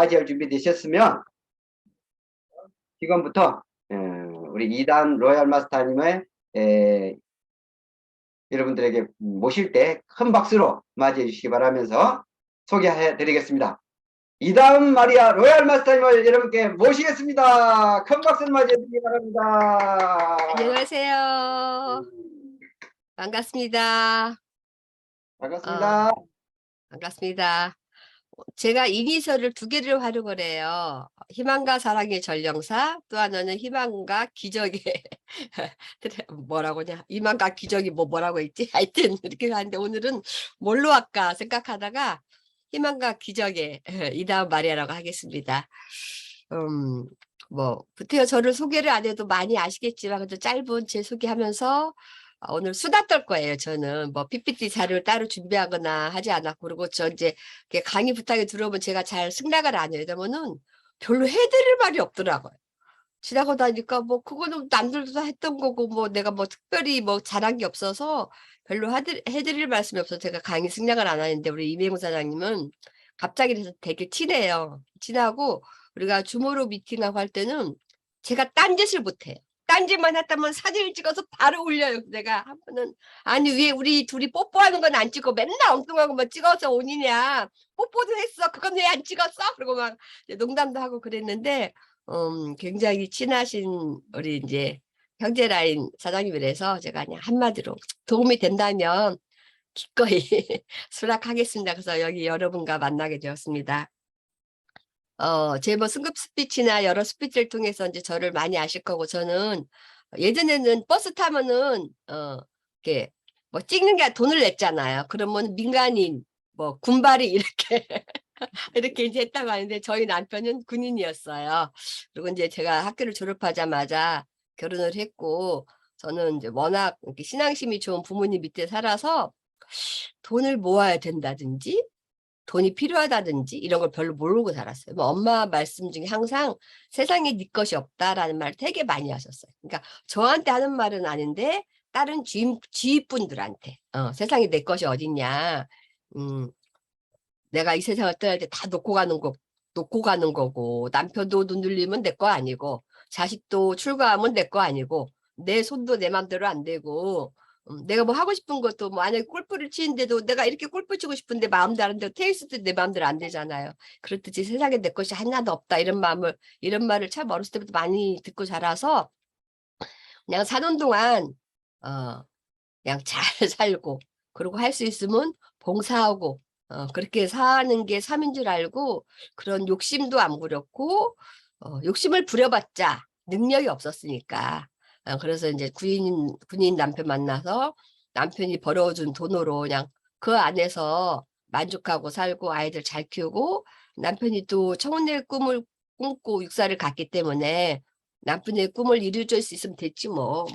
맞이할 준비 되셨으면 지금부터 우리 2단 로얄 마스터님의 여러분들에게 모실 때 큰 박수로 맞이해 주시기 바라면서 소개해 드리겠습니다. 2단 마리아 로얄 마스터님을 여러분께 모시겠습니다. 큰 박수를 맞이해 주시기 바랍니다. 안녕하세요. 반갑습니다. 반갑습니다. 반갑습니다. 제가 이니셜을 2개를 활용을 해요. 희망과 사랑의 전령사, 또 하나는 희망과 기적의 뭐라고 하냐, 희망과 기적이 뭐라고 했지? 하여튼 이렇게 하는데 오늘은 뭘로 할까 생각하다가 희망과 기적의 이다음 마리아라고 하겠습니다. 부터 저를 소개를 안 해도 많이 아시겠지만 그래도 짧은 제 소개하면서 오늘 수다 떨 거예요. 저는 뭐 PPT 자료를 따로 준비하거나 하지 않았고, 그리고 저 이제 강의 부탁에 들어오면 제가 잘 승낙을 안 해요. 왜냐면은 별로 해드릴 말이 없더라고요. 지나고 나니까 뭐 그거는 남들도 다 했던 거고 뭐 내가 뭐 특별히 뭐 잘한 게 없어서 별로 해드릴 말씀이 없어서 제가 강의 승낙을 안 하는데, 우리 이명우 사장님은 갑자기 그래서 되게 친해요. 친하고 우리가 주모로 미팅하고 할 때는 제가 딴짓을 못해요. 딴짓만 했다면 사진을 찍어서 바로 올려요. 내가 한 번은 아니 왜 우리 둘이 뽀뽀하는 건 안 찍고 맨날 엉뚱한 것만 찍어서 오니냐, 뽀뽀도 했어 그건 왜 안 찍었어? 그리고 막 농담도 하고 그랬는데 굉장히 친하신 우리 이제 형제 라인 사장님이라서 제가 그냥 한마디로 도움이 된다면 기꺼이 수락하겠습니다. 그래서 여기 여러분과 만나게 되었습니다. 제 뭐 승급 스피치나 여러 스피치를 통해서 이제 저를 많이 아실 거고, 저는 예전에는 버스 타면은 이렇게 뭐 찍는 게 돈을 냈잖아요. 그러면 민간인 뭐 군발이 이렇게 이렇게 이제 했다고 하는데, 저희 남편은 군인이었어요. 그리고 이제 제가 학교를 졸업하자마자 결혼을 했고, 저는 이제 워낙 이렇게 신앙심이 좋은 부모님 밑에 살아서 돈을 모아야 된다든지 돈이 필요하다든지 이런 걸 별로 모르고 살았어요. 뭐 엄마 말씀 중에 항상 세상에 네 것이 없다라는 말을 되게 많이 하셨어요. 그러니까 저한테 하는 말은 아닌데 다른 주위분들한테 세상에 내 것이 어딨냐, 내가 이 세상을 떠날 때 다 놓고 가는 거고, 남편도 눈 들리면 내 거 아니고, 자식도 출가하면 내 거 아니고, 내 손도 내 맘대로 안 되고, 내가 뭐 하고 싶은 것도 뭐 만약에 골프를 치는데도 내가 이렇게 골프 치고 싶은데 마음대로 안 되고, 테니스도 내 마음대로 안 되잖아요. 그렇듯이 세상에 내 것이 하나도 없다, 이런 말을 참 어렸을 때부터 많이 듣고 자라서 그냥 사는 동안 그냥 잘 살고, 그리고 할 수 있으면 봉사하고 그렇게 사는 게 삶인 줄 알고, 그런 욕심도 안 부렸고, 욕심을 부려봤자 능력이 없었으니까. 그래서 이제 군인 남편 만나서 남편이 벌어준 돈으로 그냥 그 안에서 만족하고 살고 아이들 잘 키우고, 남편이 또 청혼의 꿈을 꿈고 육사를 갔기 때문에 남편의 꿈을 이루어줄 수 있으면 됐지 뭐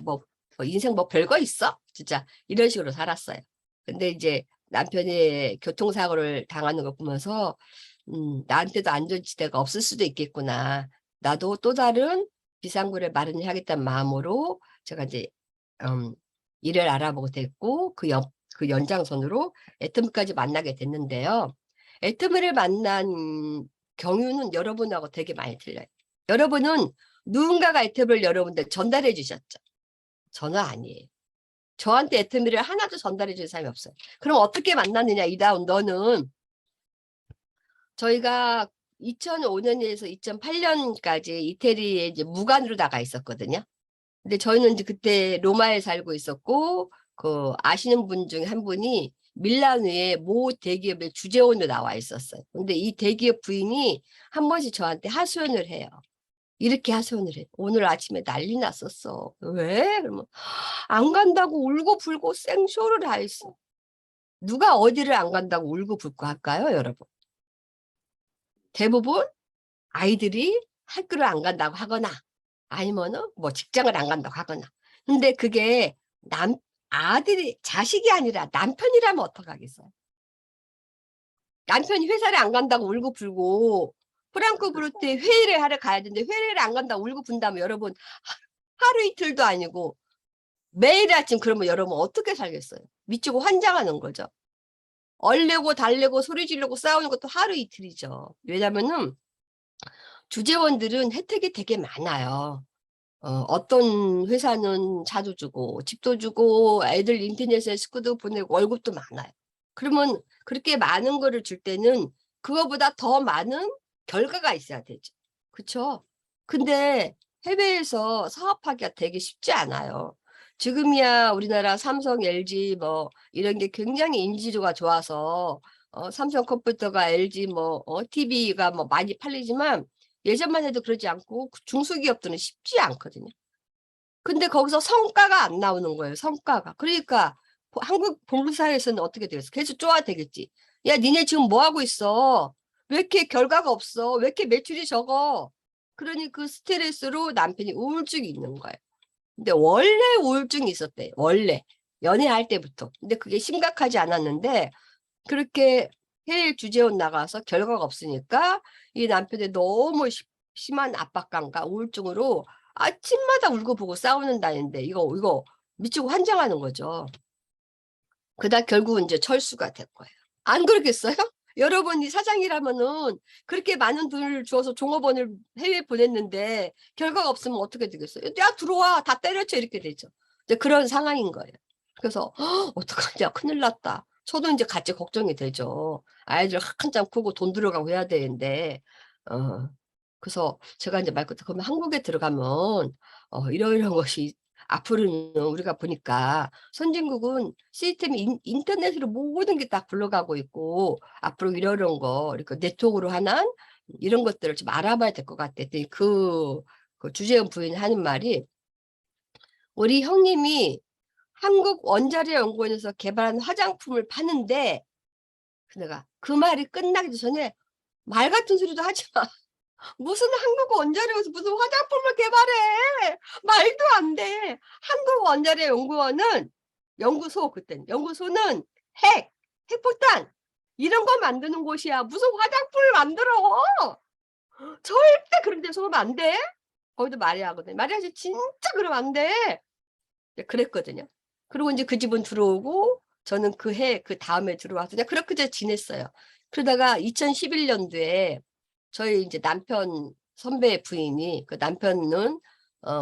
인생 뭐 별거 있어? 진짜 이런 식으로 살았어요. 근데 이제 남편이 교통사고를 당하는 거 보면서 나한테도 안전지대가 없을 수도 있겠구나. 나도 또 다른 비상구를 마련을 하겠다는 마음으로 제가 이제 일을 알아보게 됐고, 그 연장선으로 애터미까지 만나게 됐는데요. 애터미를 만난 경유는 여러분하고 되게 많이 틀려요. 여러분은 누군가가 애터미를 여러분들 전달해 주셨죠. 저는 아니에요. 저한테 애터미를 하나도 전달해 준 사람이 없어요. 그럼 어떻게 만났느냐, 이다운 너는. 저희가 2005년에서 2008년까지 이태리에 이제 무관으로 나가 있었거든요. 근데 저희는 이제 그때 로마에 살고 있었고, 그 아시는 분 중에 한 분이 밀라노의 모 대기업의 주재원으로 나와 있었어요. 근데 이 대기업 부인이 한 번씩 저한테 하소연을 해요. 이렇게 하소연을 해. 오늘 아침에 난리 났었어. 왜? 그러면 안 간다고 울고 불고 생쇼를 다 했어. 누가 어디를 안 간다고 울고 불고 할까요, 여러분? 대부분 아이들이 학교를 안 간다고 하거나 아니면은 뭐 직장을 안 간다고 하거나. 근데 그게 자식이 아니라 남편이라면 어떡하겠어요? 남편이 회사를 안 간다고 울고 불고 프랑크푸르트에 회의를 하러 가야 되는데 회의를 안 간다고 울고 분다면 여러분 하루 이틀도 아니고 매일 아침 그러면 여러분 어떻게 살겠어요? 미치고 환장하는 거죠. 얼레고 달래고 소리 지르고 싸우는 것도 하루 이틀이죠. 왜냐면은 주재원들은 혜택이 되게 많아요. 어떤 회사는 차도 주고 집도 주고 애들 인터넷에 식구도 보내고 월급도 많아요. 그러면 그렇게 많은 거를 줄 때는 그거보다 더 많은 결과가 있어야 되죠. 그렇죠? 근데 해외에서 사업하기가 되게 쉽지 않아요. 지금이야 우리나라 삼성, LG 뭐 이런 게 굉장히 인지도가 좋아서 삼성 컴퓨터가 LG 뭐 TV가 뭐 많이 팔리지만 예전만 해도 그러지 않고 중소기업들은 쉽지 않거든요. 근데 거기서 성과가 안 나오는 거예요. 성과가. 그러니까 한국 본사에서는 어떻게 되겠어? 계속 쪼아 되겠지. 야, 니네 지금 뭐 하고 있어? 왜 이렇게 결과가 없어? 왜 이렇게 매출이 적어? 그러니 그 스트레스로 남편이 우울증이 있는 거예요. 근데 원래 우울증이 있었대요. 원래. 연애할 때부터. 근데 그게 심각하지 않았는데 그렇게 해외 주재원 나가서 결과가 없으니까 이 남편이 너무 심한 압박감과 우울증으로 아침마다 울고 보고 싸우는다는데 이거 미치고 환장하는 거죠. 그다 결국은 이제 철수가 된 거예요. 안 그렇겠어요? 여러분이 사장이라면은 그렇게 많은 돈을 주어서 종업원을 해외 보냈는데 결과가 없으면 어떻게 되겠어요? 야 들어와 다 때려쳐 이렇게 되죠. 이제 그런 상황인 거예요. 그래서 어떡하냐 큰일 났다. 저도 이제 같이 걱정이 되죠. 아이들 한참 크고 돈 들어가고 해야 되는데 그래서 제가 이제 말 끝에 그러면 한국에 들어가면 이러이러한 것이 앞으로는 우리가 보니까 선진국은 시스템이 인터넷으로 모든 게 다 굴러가고 있고 앞으로 이러이러한 거 이렇게 네트워크로 하는 이런 것들을 좀 알아봐야 될 것 같아. 했더니 그 주재원 부인이 하는 말이 우리 형님이 한국 원자력 연구원에서 개발한 화장품을 파는데 내가 그 말이 끝나기 전에 말 같은 소리도 하지 마. 무슨 한국 원자력에서 무슨 화장품을 개발해. 말도 안 돼. 한국 원자력 연구원은 연구소 그땐 연구소는 핵폭탄 이런 거 만드는 곳이야. 무슨 화장품을 만들어. 절대 그런 데서 하면 안 돼. 거기도 말해야 하거든. 말해야지 진짜 그러면 안 돼. 그랬거든요. 그리고 이제 그 집은 들어오고 저는 그 다음에 들어와서 그냥 그렇게 이제 지냈어요. 그러다가 2011년도에 저희 이제 남편 선배 부인이 그 남편은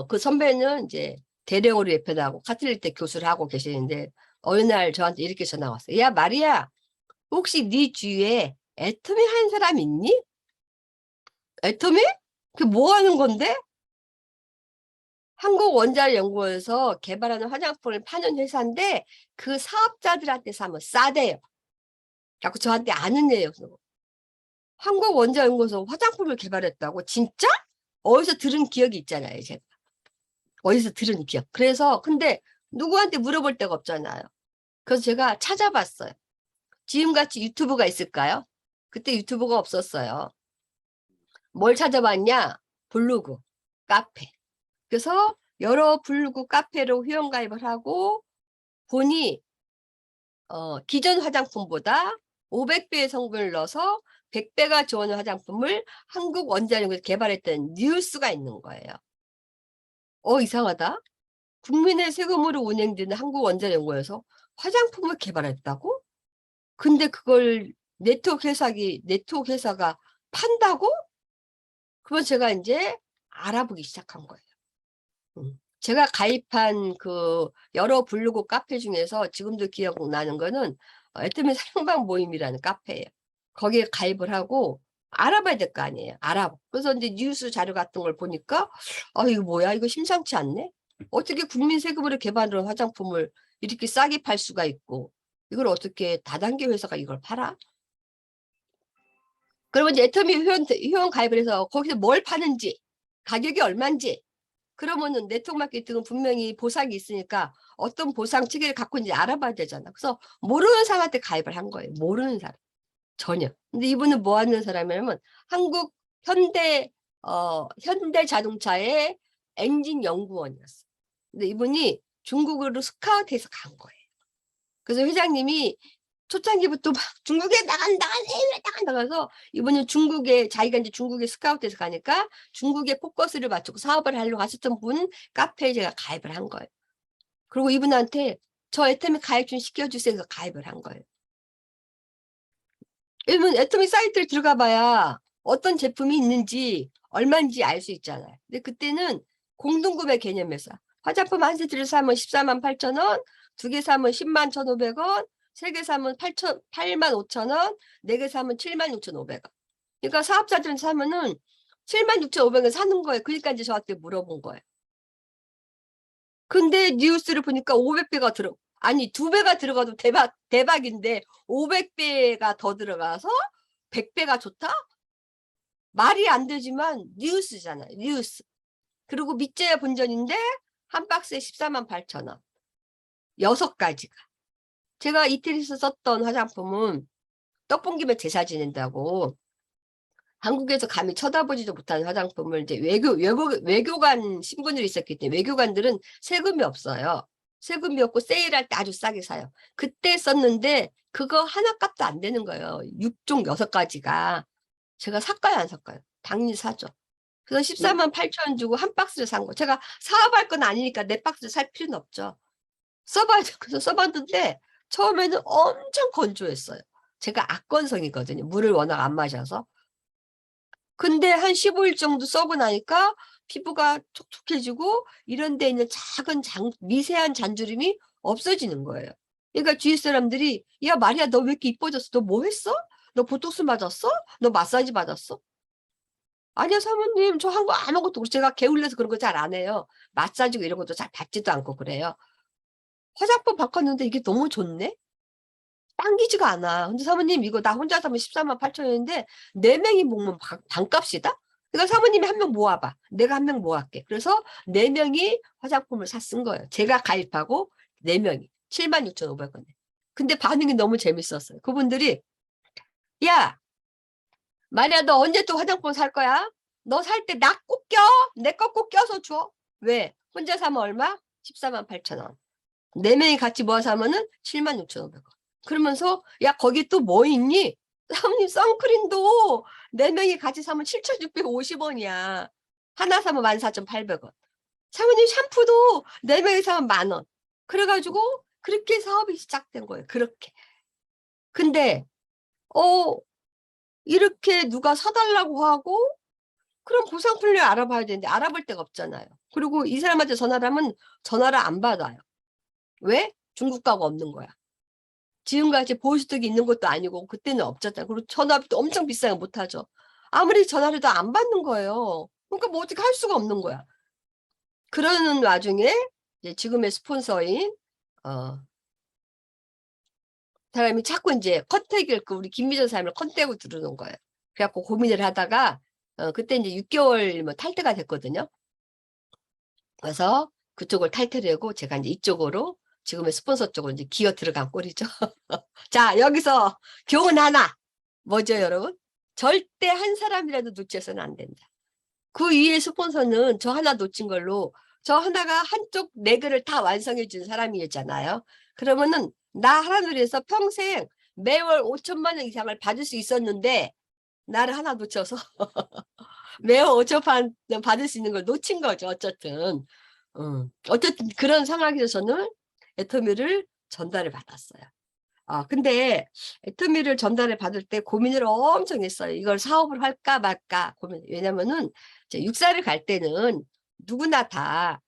그 선배는 이제 대령으로 예편하고 카톨릭대 교수를 하고 계시는데 어느 날 저한테 이렇게 전화 왔어요. 야 마리아 혹시 네 주위에 애터미 하는 사람 있니? 애터미? 그게 뭐 하는 건데? 한국원자력연구원에서 개발하는 화장품을 파는 회사인데 그 사업자들한테 사면 싸대요. 자꾸 저한테 아는 애예요. 한국원자연구원에서 화장품을 개발했다고? 진짜? 어디서 들은 기억이 있잖아요. 제가. 어디서 들은 기억. 그래서 근데 누구한테 물어볼 데가 없잖아요. 그래서 제가 찾아봤어요. 지금같이 유튜브가 있을까요? 그때 유튜브가 없었어요. 뭘 찾아봤냐? 블로그, 카페. 그래서 여러 블로그 카페로 회원가입을 하고 보니 기존 화장품보다 500배의 성분을 넣어서 100배가 좋은 화장품을 한국 원자력에서 개발했던 뉴스가 있는 거예요. 이상하다. 국민의 세금으로 운영되는 한국 원자력연구원에서 화장품을 개발했다고? 근데 그걸 네트워크 회사가 판다고? 그걸 제가 이제 알아보기 시작한 거예요. 제가 가입한 그 여러 블로그 카페 중에서 지금도 기억나는 거는 애터미 사랑방 모임이라는 카페예요. 거기에 가입을 하고 알아봐야 될 거 아니에요. 그래서 이제 뉴스 자료 같은 걸 보니까 이거 뭐야? 이거 심상치 않네. 어떻게 국민 세금으로 개발한 화장품을 이렇게 싸게 팔 수가 있고 이걸 어떻게 다단계 회사가 이걸 팔아? 그러면 이제 애터미 회원 가입을 해서 거기서 뭘 파는지 가격이 얼마인지 그러면은 네트워크 마케팅은 분명히 보상이 있으니까 어떤 보상 체계를 갖고 있는지 알아봐야 되잖아. 그래서 모르는 사람한테 가입을 한 거예요. 모르는 사람. 전혀. 근데 이분은 뭐 하는 사람이냐면 한국 현대 자동차의 엔진 연구원이었어. 근데 이분이 중국으로 스카우트해서 간 거예요. 그래서 회장님이 초창기부터 막 중국에 나간다, 해외에 나간다 그래서 이번엔 자기가 이제 중국에 스카우트해서 가니까 중국에 포커스를 맞추고 사업을 하려고 하셨던 분 카페에 제가 가입을 한 거예요. 그리고 이분한테 저 애터미 가입 좀 시켜주세요 해서 가입을 한 거예요. 왜냐면 애터미 사이트를 들어가 봐야 어떤 제품이 있는지 얼마인지 알 수 있잖아요. 근데 그때는 공동구매 개념에서 화장품 한 세트를 사면 14만 8천 원, 두 개 사면 10만 1,500원, 세 개 사면 8만 5천 원, 네 개 사면 7만 6,500원. 그러니까 사업자들은 사면은 7만 6,500원 사는 거예요. 그러니까 이제 저한테 물어본 거예요. 근데 뉴스를 보니까 500배가 아니 2배가 들어가도 대박인데 500배가 더 들어가서 100배가 좋다? 말이 안 되지만 뉴스잖아요. 뉴스. 그리고 밑재야 본전인데 한 박스에 14만 8천 원. 6가지가. 제가 이태리에서 썼던 화장품은 떡볶이면 제사 지낸다고 한국에서 감히 쳐다보지도 못한 화장품을 이제 외교관 신분들이 있었기 때문에 외교관들은 세금이 없어요. 세금이 없고 세일할 때 아주 싸게 사요. 그때 썼는데 그거 하나 값도 안 되는 거예요. 6종 6가지가. 제가 살까요, 안 살까요? 당연히 사죠. 그래서 14만 8천 원 주고 한 박스를 산 거. 제가 사업할 건 아니니까 4박스를 살 필요는 없죠. 써봐야죠. 그래서 써봤는데 처음에는 엄청 건조했어요. 제가 악건성이거든요. 물을 워낙 안 마셔서. 근데 한 15일 정도 써고 나니까 피부가 촉촉해지고 이런 데 있는 작은 미세한 잔주름이 없어지는 거예요. 그러니까 주위 사람들이 야 마리아 너 왜 이렇게 이뻐졌어? 너 뭐 했어? 너 보톡스 맞았어? 너 마사지 받았어? 아니요 사모님 저 한 거 아무것도 제가 게을러서 그런 거 잘 안 해요. 마사지고 이런 것도 잘 받지도 않고 그래요. 화장품 바꿨는데 이게 너무 좋네? 당기지가 않아. 근데 사모님 이거 나 혼자 사면 14만 8천 원인데 4명이 먹으면 반값이다? 그러니까 사모님이 한 명 모아봐. 내가 한 명 모았게. 그래서 4명이 화장품을 쓴 거예요. 제가 가입하고 4명이 7만 6,500원에. 근데 반응이 너무 재밌었어요. 그분들이 야 마리아 너 언제 또 화장품 살 거야? 너 살 때 나 꼭 껴. 내 거 꼭 껴서 줘. 왜? 혼자 사면 얼마? 14만 8천 원. 4명이 같이 모아서 하면은 7만 6,500원. 그러면서 야 거기 또 뭐 있니? 사모님 선크림도 4명이 같이 사면 7,650원이야. 하나 사면 14,800원. 사모님 샴푸도 4명이 사면 10,000원. 그래가지고 그렇게 사업이 시작된 거예요. 그렇게. 근데 이렇게 누가 사달라고 하고 그럼 보상품을 알아봐야 되는데 알아볼 데가 없잖아요. 그리고 이 사람한테 전화를 하면 전화를 안 받아요. 왜? 중국 가가 없는 거야. 지금같이 보이스톡이 있는 것도 아니고 그때는 없었잖아요. 그리고 전화비도 엄청 비싸게 못하죠. 아무리 전화를 해도 안 받는 거예요. 그러니까 뭐 어떻게 할 수가 없는 거야. 그러는 와중에 이제 지금의 스폰서인 사람이 자꾸 이제 컨택을 우리 김미전 사람을 컨택으로 들어오는 거예요. 그래갖고 고민을 하다가 그때 이제 6개월 뭐 탈퇴가 됐거든요. 그래서 그쪽을 탈퇴를 하고 제가 이제 이쪽으로 지금의 스폰서 쪽으로 이제 기어 들어간 꼴이죠. 자, 여기서 교훈 하나. 뭐죠, 여러분? 절대 한 사람이라도 놓쳐서는 안 된다. 그 위에 스폰서는 저 하나 놓친 걸로 저 하나가 한쪽 네 개를 다 완성해 준 사람이었잖아요. 그러면은 나 하나를 위해서 평생 매월 5천만 원 이상을 받을 수 있었는데 나를 하나 놓쳐서 매월 5천만 원 받을 수 있는 걸 놓친 거죠. 어쨌든. 어쨌든 그런 상황에서 저는 애터미를 전달을 받았어요. 근데 애터미를 전달을 받을 때 고민을 엄청 했어요. 이걸 사업을 할까 말까 고민. 왜냐면은 이제 육사를 갈 때는 누구나 다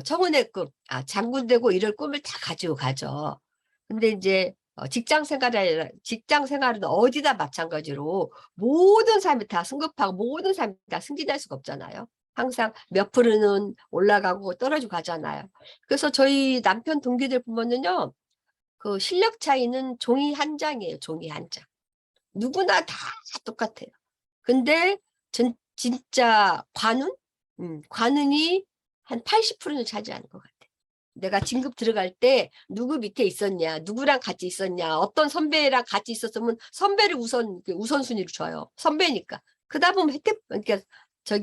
청운의 꿈, 장군 되고 이럴 꿈을 다 가지고 가죠. 근데 이제 직장 생활은 어디다 마찬가지로 모든 사람이 다 승급하고 모든 사람이 다 승진할 수가 없잖아요. 항상 몇 프로는 올라가고 떨어지고 가잖아요. 그래서 저희 남편 동기들 보면은요. 그 실력 차이는 종이 한 장이에요. 종이 한 장. 누구나 다 똑같아요. 근데 진짜 관운이 한 80%는 차지하는 것 같아요. 내가 진급 들어갈 때 누구 밑에 있었냐, 누구랑 같이 있었냐, 어떤 선배랑 같이 있었으면 선배를 우선순위로 줘요. 선배니까. 그러다 보면 그러니까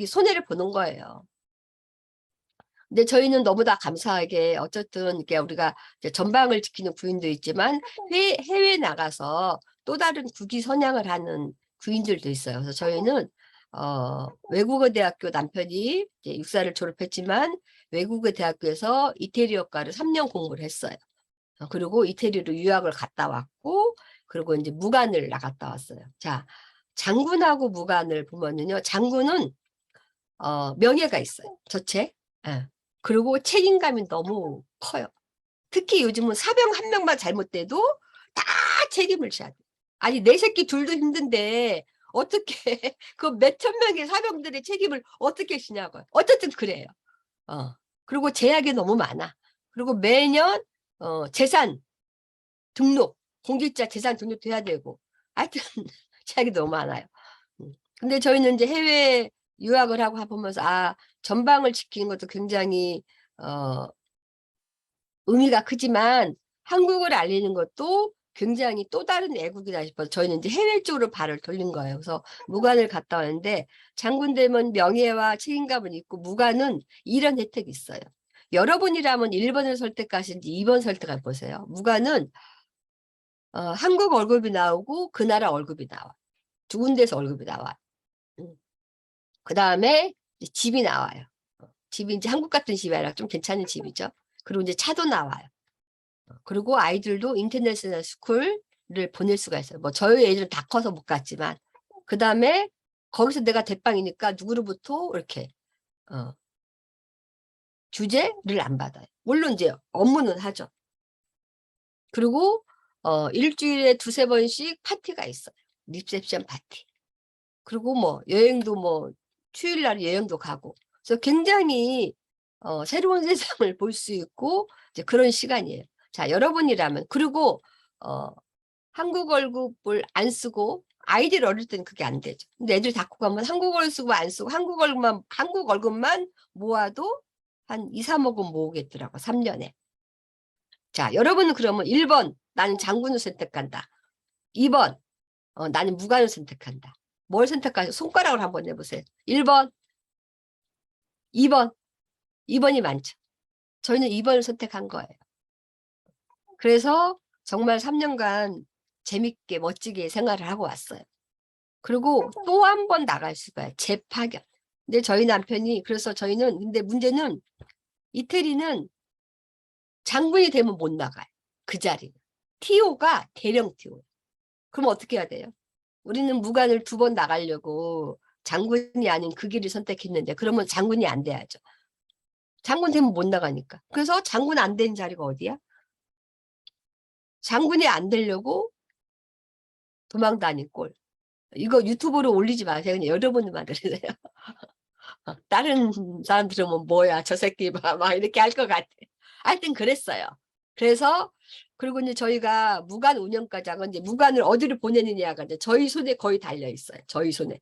손해를 보는 거예요. 근데 저희는 너무나 감사하게 어쨌든 이렇게 우리가 이제 전방을 지키는 구인도 있지만 해외 나가서 또 다른 국위 선양을 하는 구인들도 있어요. 그래서 저희는 외국어 대학교 남편이 이제 육사를 졸업했지만 외국어 대학교에서 이태리어과를 3년 공부를 했어요. 그리고 이태리로 유학을 갔다 왔고 그리고 이제 무관을 나갔다 왔어요. 자, 장군하고 무관을 보면은요, 장군은 명예가 있어요. 저체. 예. 그리고 책임감이 너무 커요. 특히 요즘은 사병 한 명만 잘못돼도 다 책임을 져야 돼. 아니 내 새끼 둘도 힘든데 어떻게 그 몇천 명의 사병들의 책임을 어떻게 지냐고요. 어쨌든 그래요. 그리고 제약이 너무 많아. 그리고 매년 재산 등록, 공직자 재산 등록돼야 되고 하여튼 제약이 너무 많아요. 근데 저희는 이제 해외 유학을 하고 보면서 전방을 지키는 것도 굉장히 의미가 크지만 한국을 알리는 것도 굉장히 또 다른 애국이다 싶어서 저희는 이제 해외 쪽으로 발을 돌린 거예요. 그래서 무관을 갔다 왔는데 장군 되면 명예와 책임감은 있고 무관은 이런 혜택이 있어요. 여러분이라면 1번을 선택하신지 2번 선택해 보세요. 무관은 한국 월급이 나오고 그 나라 월급이 나와. 두 군데서 월급이 나와. 그 다음에 집이 나와요. 집이 이제 한국 같은 집이 아니라 좀 괜찮은 집이죠. 그리고 이제 차도 나와요. 그리고 아이들도 인터내셔널 스쿨을 보낼 수가 있어요. 뭐 저희 애들은 다 커서 못 갔지만 그 다음에 거기서 내가 대빵이니까 누구로부터 이렇게 규제를 안 받아요. 물론 이제 업무는 하죠. 그리고 일주일에 두세 번씩 파티가 있어요. 리셉션 파티. 그리고 뭐 여행도 뭐 휴일날 여행도 가고. 그래서 굉장히 새로운 세상을 볼 수 있고 이제 그런 시간이에요. 자, 여러분이라면 그리고 한국 월급을 안 쓰고 아이들 어릴 때는 그게 안 되죠. 근데 애들 닫고 가면 한국 월급 쓰고 안 쓰고 한국 월급만 모아도 한 2, 3억은 모으겠더라고. 3년에. 자, 여러분은 그러면 1번 나는 장군을 선택한다. 2번 나는 무관을 선택한다. 뭘 선택하세요? 손가락을 한번 내보세요. 1번, 2번, 2번이 많죠. 저희는 2번을 선택한 거예요. 그래서 정말 3년간 재밌게 멋지게 생활을 하고 왔어요. 그리고 또 한 번 나갈 수가 있어요. 재파견. 근데 저희 남편이 그래서 저희는 근데 문제는 이태리는 장군이 되면 못 나가요. 그 자리는. TO가 대령 TO. 그럼 어떻게 해야 돼요? 우리는 무관을 2번 나가려고 장군이 아닌 그 길을 선택했는데 그러면 장군이 안 돼야죠. 장군 되면 못 나가니까. 그래서 장군 안 된 자리가 어디야? 장군이 안 되려고 도망 다닌 꼴. 이거 유튜브로 올리지 마세요. 그냥 여러분들만 들으세요. 다른 사람 들으면 뭐야 저 새끼 막 이렇게 할 것 같아. 하여튼 그랬어요. 그래서 그리고 이제 저희가 무관 운영까지 하고 이제 무관을 어디로 보내느냐가 이제 저희 손에 거의 달려 있어요. 저희 손에.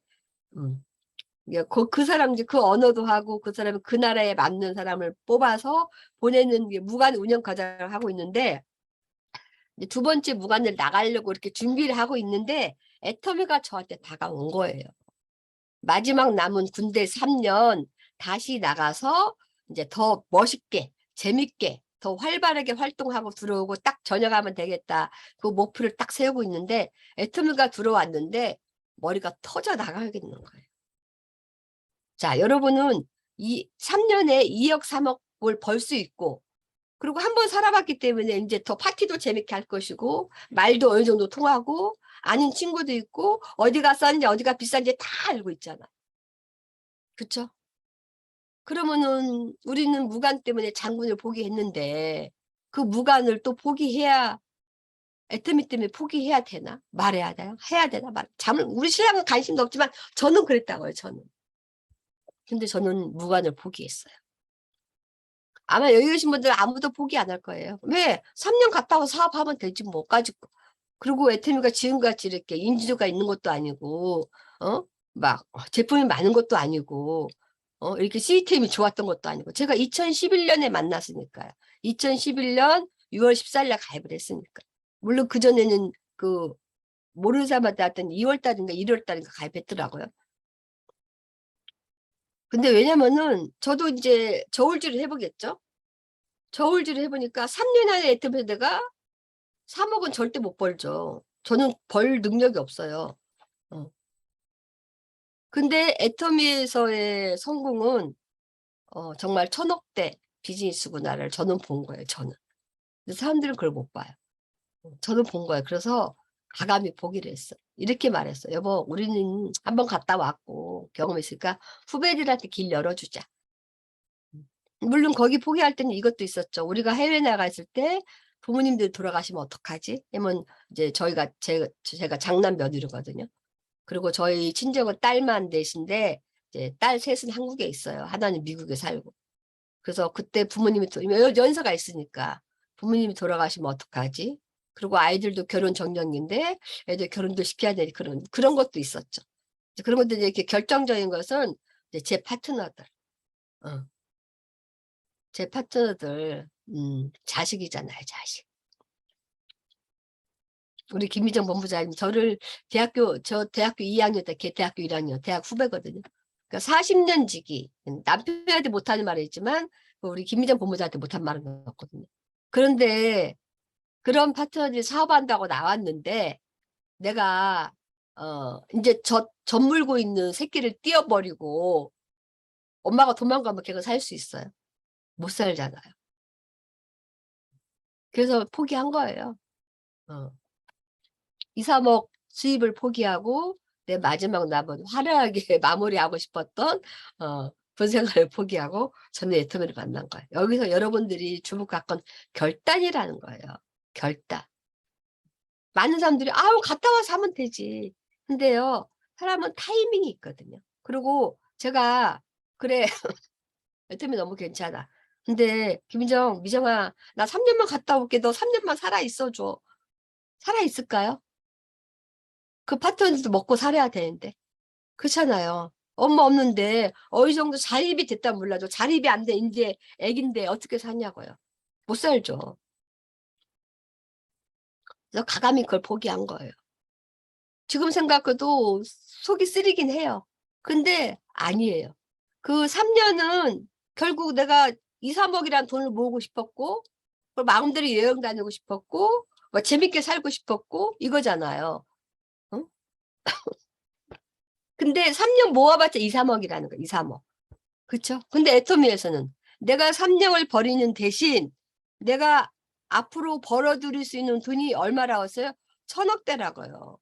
그 사람 이제 그 언어도 하고 그 사람이 그 나라에 맞는 사람을 뽑아서 보내는 게 무관 운영 과정을 하고 있는데 이제 2번째 무관을 나가려고 이렇게 준비를 하고 있는데 애터미가 저한테 다가온 거예요. 마지막 남은 군대 3년 다시 나가서 이제 더 멋있게 재밌게 더 활발하게 활동하고 들어오고 딱 전역하면 되겠다. 그 목표를 딱 세우고 있는데 애터미가 들어왔는데 머리가 터져 나가겠는 거예요. 자, 여러분은 이 3년에 2억 3억을 벌 수 있고 그리고 한번 살아봤기 때문에 이제 더 파티도 재밌게 할 것이고 말도 어느 정도 통하고 아는 친구도 있고 어디가 싼지 어디가 비싼지 다 알고 있잖아. 그쵸? 그러면은 우리는 무관 때문에 장군을 포기했는데 그 무관을 또 포기해야 애터미 때문에 포기해야 되나? 말해야 되나? 해야 되나? 우리 신랑은 관심도 없지만 저는 그랬다고요. 저는. 근데 저는 무관을 포기했어요. 아마 여기 계신 분들 아무도 포기 안 할 거예요. 왜? 3년 갔다 와서 사업하면 되지 뭐 가지고. 그리고 애터미가 지금같이 이렇게 인지도가 있는 것도 아니고 막 제품이 많은 것도 아니고 이렇게 시스템이 좋았던 것도 아니고 제가 2011년에 만났으니까요. 2011년 6월 14일날 가입을 했으니까. 물론 그전에는 그 모르는 사람한테 하여튼 2월달인가 1월달인가 가입했더라고요. 근데 왜냐면은 저도 이제 저울질을 해보겠죠. 저울질을 해보니까 3년 안에 애터미 내가 3억은 절대 못 벌죠. 저는 벌 능력이 없어요. 근데 애터미에서의 성공은 정말 1000억대 비즈니스구나를 저는 본 거예요. 저는. 근데 사람들은 그걸 못 봐요. 저는 본 거예요. 그래서 가감히 포기를 했어. 이렇게 말했어. 여보, 우리는 한번 갔다 왔고 경험했으니까 후배들한테 길 열어주자. 물론 거기 포기할 때는 이것도 있었죠. 우리가 해외 나가 있을 때 부모님들 돌아가시면 어떡하지? 왜냐면 이제 제가 장남 며느리거든요. 그리고 저희 친정은 딸만 넷인데 이제 딸 셋은 한국에 있어요. 하나는 미국에 살고. 그래서 그때 부모님이 연세가 있으니까 부모님이 돌아가시면 어떡하지? 그리고 아이들도 결혼 정년인데 애들 결혼도 시켜야 될 그런 것도 있었죠. 그런 것들 이렇게 결정적인 것은 이제 제 파트너들, 어, 제 파트너들 자식이잖아요, 자식. 우리 김미정 본부장님 저 대학교 2학년 때 걔 대학교 1학년 대학 후배거든요. 그러니까 40년 지기 남편한테 못하는 말이지만 우리 김미정 본부장한테 못한 말은 없거든요. 그런데 그런 파트너들이 사업한다고 나왔는데 내가 이제 젖 물고 있는 새끼를 띄어버리고 엄마가 도망가면 걔가 살 수 있어요. 못 살잖아요. 그래서 포기한 거예요. 2, 3억 수입을 포기하고 내 마지막 남은 화려하게 마무리하고 싶었던 본 생활을 포기하고 저는 애터미를 만난 거예요. 여기서 여러분들이 주목할 건 결단이라는 거예요. 결단. 많은 사람들이 아우 갔다 와서 하면 되지. 근데요. 사람은 타이밍이 있거든요. 그리고 제가 그래 애터미 너무 괜찮아. 근데 김민정, 미정아 나 3년만 갔다 올게. 너 3년만 살아 있어줘. 살아 있을까요? 그 파트너도 먹고 살아야 되는데. 그렇잖아요. 엄마 없는데 어느 정도 자립이 됐다 몰라도 자립이 안 돼. 이제 애긴데 어떻게 사냐고요. 못 살죠. 그래서 가감히 그걸 포기한 거예요. 지금 생각해도 속이 쓰리긴 해요. 근데 아니에요. 그 3년은 결국 내가 2, 3억이란 돈을 모으고 싶었고 마음대로 여행 다니고 싶었고 뭐 재밌게 살고 싶었고 이거잖아요. 응? 근데 3년 모아봤자 2, 3억이라는 거 2, 3억. 그렇죠? 근데 애터미에서는 내가 3년을 버리는 대신 내가 앞으로 벌어들일 수 있는 돈이 얼마라고 했어요? 1,000억대라고요.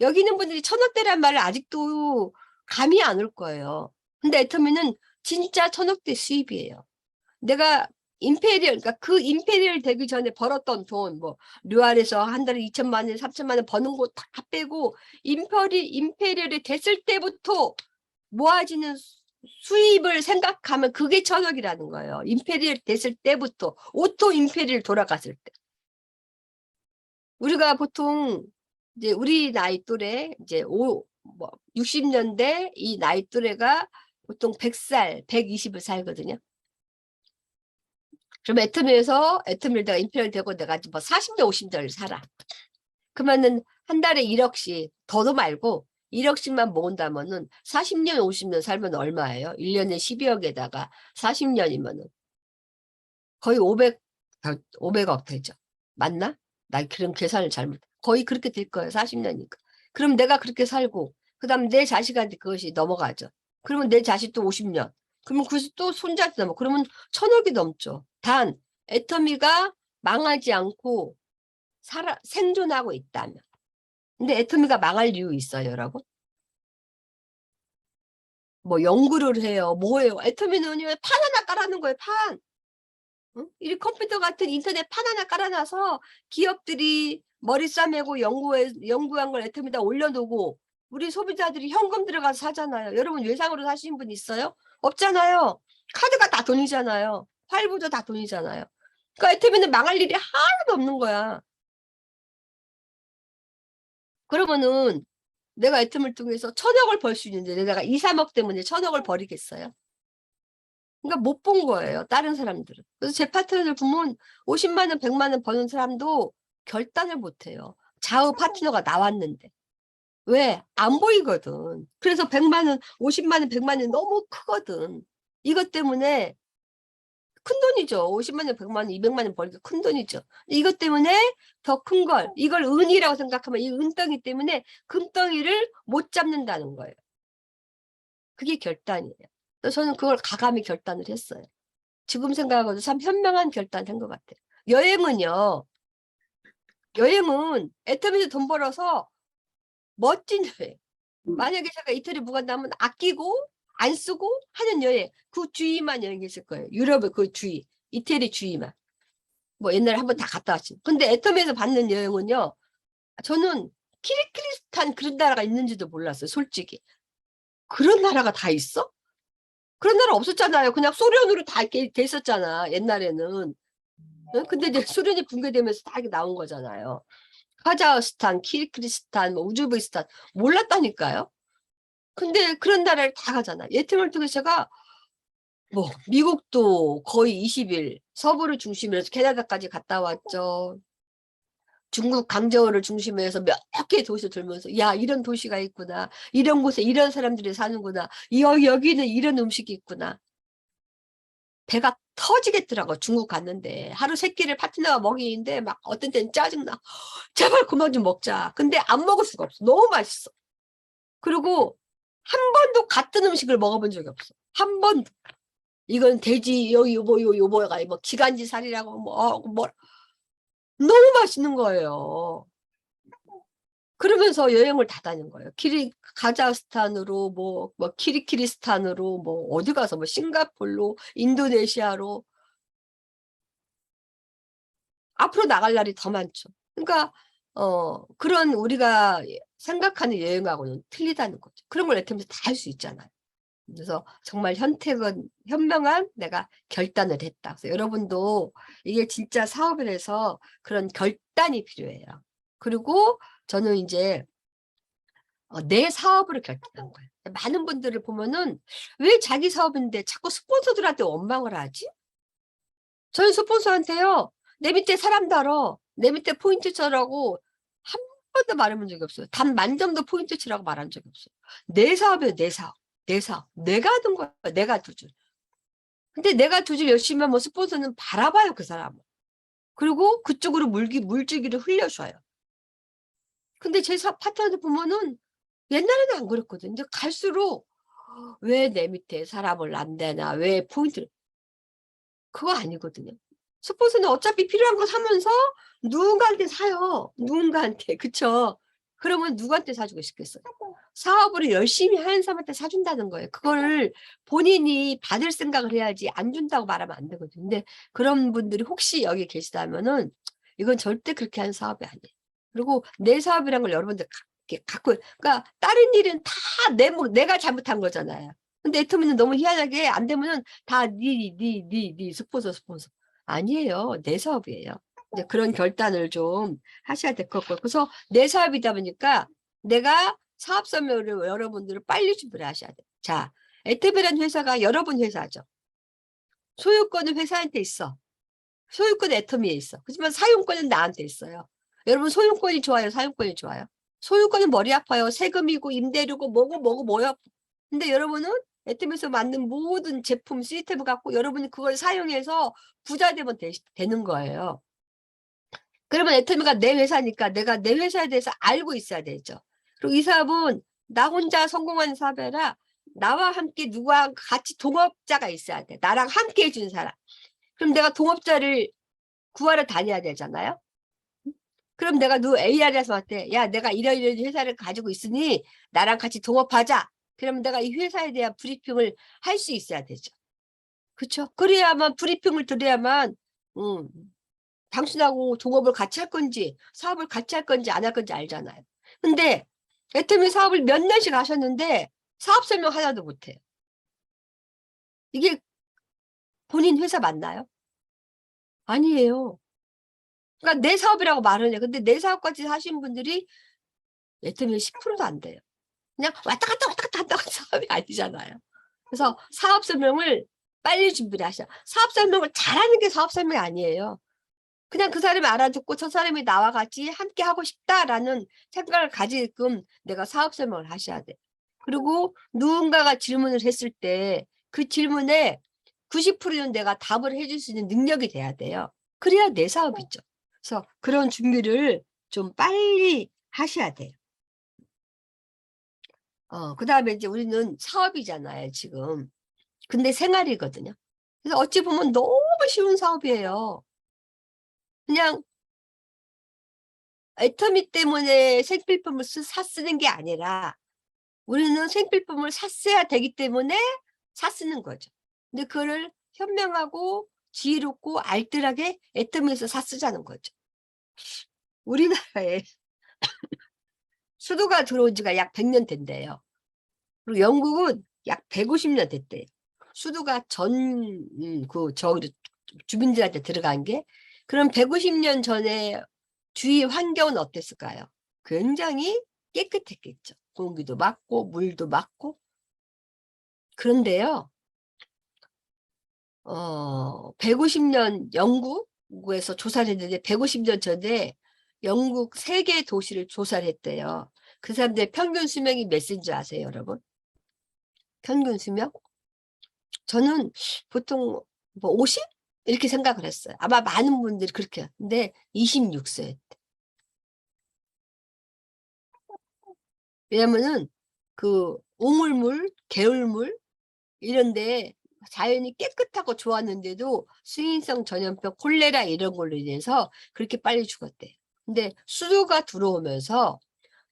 여기 있는 분들이 1,000억대란 말을 아직도 감이 안 올 거예요. 근데 애터미는 진짜 1,000억대 수입이에요. 내가 그러니까 그 임페리얼 되기 전에 벌었던 돈, 뭐, 류알에서 한 달에 2천만 원, 3천만 원 버는 거 다 빼고, 임페리얼이 됐을 때부터 모아지는 수입을 생각하면 그게 1,000억이라는 거예요. 임페리얼 됐을 때부터, 오토 임페리얼 돌아갔을 때. 우리가 보통, 이제 우리 나이 또래, 이제 60년대 이 나이 또래가 보통 100살, 120을 살거든요. 그럼 애터미를 내가 임페리얼 되고 내가 뭐 40년, 50년을 살아. 그러면은 한 달에 1억씩, 더도 말고 1억씩만 모은다면은 40년, 50년 살면 얼마예요? 1년에 12억에다가 40년이면은 거의 500억 되죠. 맞나? 나 그럼 계산을 잘못. 거의 그렇게 될 거예요. 40년이니까. 그럼 내가 그렇게 살고, 그 다음 내 자식한테 그것이 넘어가죠. 그러면 내 자식도 50년. 그러면 그것이 또 손자한테 넘어. 그러면 1,000억이 넘죠. 단, 애터미가 망하지 않고 생존하고 있다면. 근데 애터미가 망할 이유 있어요, 여러분? 뭐 연구를 해요. 뭐 해요? 애터미는 판 하나 깔아놓은 거예요, 판. 응? 이 컴퓨터 같은 인터넷 판 하나 깔아놔서 기업들이 머리 싸매고 연구한 걸 애터미다 올려놓고 우리 소비자들이 현금 들어가서 사잖아요. 여러분 외상으로 사시는 분 있어요? 없잖아요. 카드가 다 돈이잖아요. 할부도 다 돈이잖아요. 그러니까 애터미는 망할 일이 하나도 없는 거야. 그러면은 내가 애터미를 통해서 1,000억을 벌 수 있는데 내가 2, 3억 때문에 1,000억을 버리겠어요? 그러니까 못 본 거예요. 다른 사람들은. 그래서 제 파트너들 보면 50만 원, 100만 원 버는 사람도 결단을 못 해요. 좌우 파트너가 나왔는데. 왜? 안 보이거든. 그래서 100만 원, 50만 원, 100만 원 너무 크거든. 이것 때문에 큰 돈이죠. 50만 원, 100만 원, 200만 원 벌기가 큰 돈이죠. 이것 때문에 더 큰 걸, 이걸 은이라고 생각하면 이 은덩이 때문에 금덩이를 못 잡는다는 거예요. 그게 결단이에요. 그래서 저는 그걸 가감히 결단을 했어요. 지금 생각하고도 참 현명한 결단한 것 같아요. 여행은요. 여행은 애터미에서 돈 벌어서 멋진 여행. 음. 만약에 제가 이태리 못 간다면 아끼고 안 쓰고 하는 여행. 그 주위만 여행했을 거예요. 유럽의 그 주위. 이태리 주위만. 뭐 옛날에 한번 다 갔다 왔지. 근데 애터미에서 받는 여행은요. 저는 키르기스탄 그런 나라가 있는지도 몰랐어요. 솔직히. 그런 나라가 다 있어? 그런 나라 없었잖아요. 그냥 소련으로 다 이렇게 돼 있었잖아. 옛날에는. 응? 근데 이제 소련이 붕괴되면서 다 이렇게 나온 거잖아요. 카자흐스탄, 키르기스탄, 뭐 우즈베키스탄 몰랐다니까요. 근데 그런 나라를 다 가잖아. 예팅을 통해서 제가 뭐 미국도 거의 20일 서부를 중심으로 해서 캐나다까지 갔다 왔죠. 중국 강저우를 중심으로 해서 몇 개의 도시를 돌면서 야 이런 도시가 있구나. 이런 곳에 이런 사람들이 사는구나. 여기는 이런 음식이 있구나. 배가 터지겠더라고. 중국 갔는데 하루 3끼를 파트너가 먹이는데 막 어떤 때는 짜증나. 제발 그만 좀 먹자. 근데 안 먹을 수가 없어. 너무 맛있어. 그리고 한 번도 같은 음식을 먹어본 적이 없어. 한 번도. 이건 돼지 요거가 뭐 기관지 살이라고 뭐 너무 맛있는 거예요. 그러면서 여행을 다 다닌 거예요. 카자흐스탄으로 뭐 키르기스탄으로 뭐 어디 가서 뭐 싱가폴로 인도네시아로 앞으로 나갈 날이 더 많죠. 그러니까 그런 우리가 생각하는 여행하고는 틀리다는 거죠. 그런 걸 애터미에서 다 할 수 있잖아요. 그래서 정말 현명한 내가 결단을 했다. 그래서 여러분도 이게 진짜 사업을 해서 그런 결단이 필요해요. 그리고 저는 이제 내 사업으로 결단한 거예요. 많은 분들을 보면은 왜 자기 사업인데 자꾸 스폰서들한테 원망을 하지? 저는 스폰서한테요. 내 밑에 사람 달어. 내 밑에 포인트 쳐라고 한 번도 말해본 적이 없어요. 단 만점도 포인트 치라고 말한 적이 없어요. 내 사업이에요. 내 사업. 내 사업. 내가 하는 거야. 내가 두 줄. 근데 내가 두 줄 열심히 하면 스폰서는 바라봐요. 그 사람은. 그리고 그쪽으로 물줄기를 흘려줘요. 근데 제 파트너들 보면은 옛날에는 안 그랬거든요. 이제 갈수록 왜 내 밑에 사람을 안 대나 왜 포인트를 그거 아니거든요. 스폰서는 어차피 필요한 거 사면서 누군가한테 사요. 누군가한테. 그쵸? 그러면 누구한테 사주고 싶겠어요? 사업을 열심히 하는 사람한테 사준다는 거예요. 그거를 본인이 받을 생각을 해야지 안 준다고 말하면 안 되거든요. 근데 그런 분들이 혹시 여기 계시다면은 이건 절대 그렇게 하는 사업이 아니에요. 그리고 내 사업이란 걸 여러분들 갖고, 그러니까 다른 일은 다 내가 잘못한 거잖아요. 근데 애터미는 너무 희한하게 안 되면은 다 스폰서. 아니에요. 내 사업이에요. 이제 그런 결단을 좀 하셔야 될 것 같고요. 그래서 내 사업이다 보니까 내가 사업 설명을 여러분들을 빨리 준비를 하셔야 돼요. 자, 애터미라는 회사가 여러분 회사죠. 소유권은 회사한테 있어. 소유권은 애터미에 있어. 하지만 사용권은 나한테 있어요. 여러분 소유권이 좋아요? 사용권이 좋아요? 소유권은 머리 아파요. 세금이고 임대료고 뭐요? 근데 여러분은 애터미에서 만든 모든 제품 시스템을 갖고 여러분이 그걸 사용해서 부자 되면 되는 거예요. 그러면 애터미가 내 회사니까 내가 내 회사에 대해서 알고 있어야 되죠. 그리고 이 사업은 나 혼자 성공하는 사업이 아니라 나와 함께 누구와 같이 동업자가 있어야 돼. 나랑 함께 해준 사람. 그럼 내가 동업자를 구하러 다녀야 되잖아요. 그럼 내가 누 AR에서 한테 야 내가 이런 회사를 가지고 있으니 나랑 같이 동업하자. 그러면 내가 이 회사에 대한 브리핑을 할 수 있어야 되죠. 그렇죠? 그래야만 브리핑을 드려야만 당신하고 동업을 같이 할 건지 사업을 같이 할 건지 안 할 건지 알잖아요. 근데 애터미 사업을 몇 년씩 하셨는데 사업 설명 하나도 못해요. 이게 본인 회사 맞나요? 아니에요. 그러니까 내 사업이라고 말을 해요. 근데 내 사업까지 하신 분들이 애터미 10%도 안 돼요. 그냥 왔다 갔다 한다고 사업이 아니잖아요. 그래서 사업 설명을 빨리 준비를 하셔. 사업 설명을 잘하는 게 사업 설명이 아니에요. 그냥 그 사람이 알아듣고 저 사람이 나와 같이 함께 하고 싶다라는 생각을 가지게끔 내가 사업 설명을 하셔야 돼. 그리고 누군가가 질문을 했을 때 그 질문에 90%는 내가 답을 해줄 수 있는 능력이 돼야 돼요. 그래야 내 사업이죠. 그래서 그런 준비를 좀 빨리 하셔야 돼요. 그다음에 이제 우리는 사업이잖아요, 지금. 근데 생활이거든요. 그래서 어찌 보면 너무 쉬운 사업이에요. 그냥 애터미 때문에 생필품을 쓰는 게 아니라 우리는 생필품을 샀어야 되기 때문에 쓰는 거죠. 근데 그거를 현명하고 지혜롭고 알뜰하게 애터미에서 쓰자는 거죠. 우리나라에 수도가 들어온 지가 약 100년 된대요. 그리고 영국은 약 150년 됐대요. 수도가 주민들한테 들어간 게. 그럼 150년 전에 주위 환경은 어땠을까요? 굉장히 깨끗했겠죠. 공기도 맑고 물도 맑고. 그런데요, 150년 영국에서 조사를 했는데 150년 전에 영국 3개 도시를 조사를 했대요. 그 사람들의 평균 수명이 몇인 줄 아세요, 여러분? 평균 수명? 저는 보통 뭐 50? 이렇게 생각을 했어요. 아마 많은 분들이 그렇게. 근데 26세. 왜냐면은 그 우물물, 개울물 이런데 자연이 깨끗하고 좋았는데도 수인성 전염병, 콜레라 이런 걸로 인해서 그렇게 빨리 죽었대요. 근데 수도가 들어오면서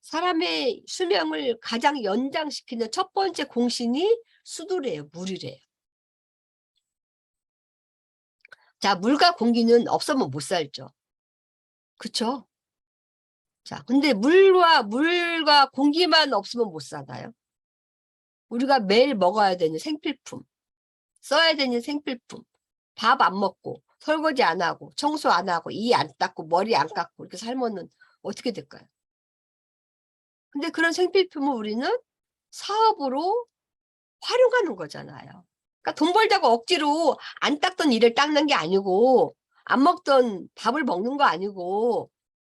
사람의 수명을 가장 연장시키는 첫 번째 공신이 수도래요. 물이래요. 자, 물과 공기는 없으면 못 살죠. 그쵸? 자, 근데 물과 공기만 없으면 못 살아요. 우리가 매일 먹어야 되는 생필품, 써야 되는 생필품, 밥 안 먹고, 설거지 안 하고, 청소 안 하고, 이 안 닦고, 머리 안 깎고, 이렇게 살면은 어떻게 될까요? 근데 그런 생필품을 우리는 사업으로 활용하는 거잖아요. 그러니까 돈 벌자고 억지로 안 닦던 일을 닦는 게 아니고, 안 먹던 밥을 먹는 거 아니고,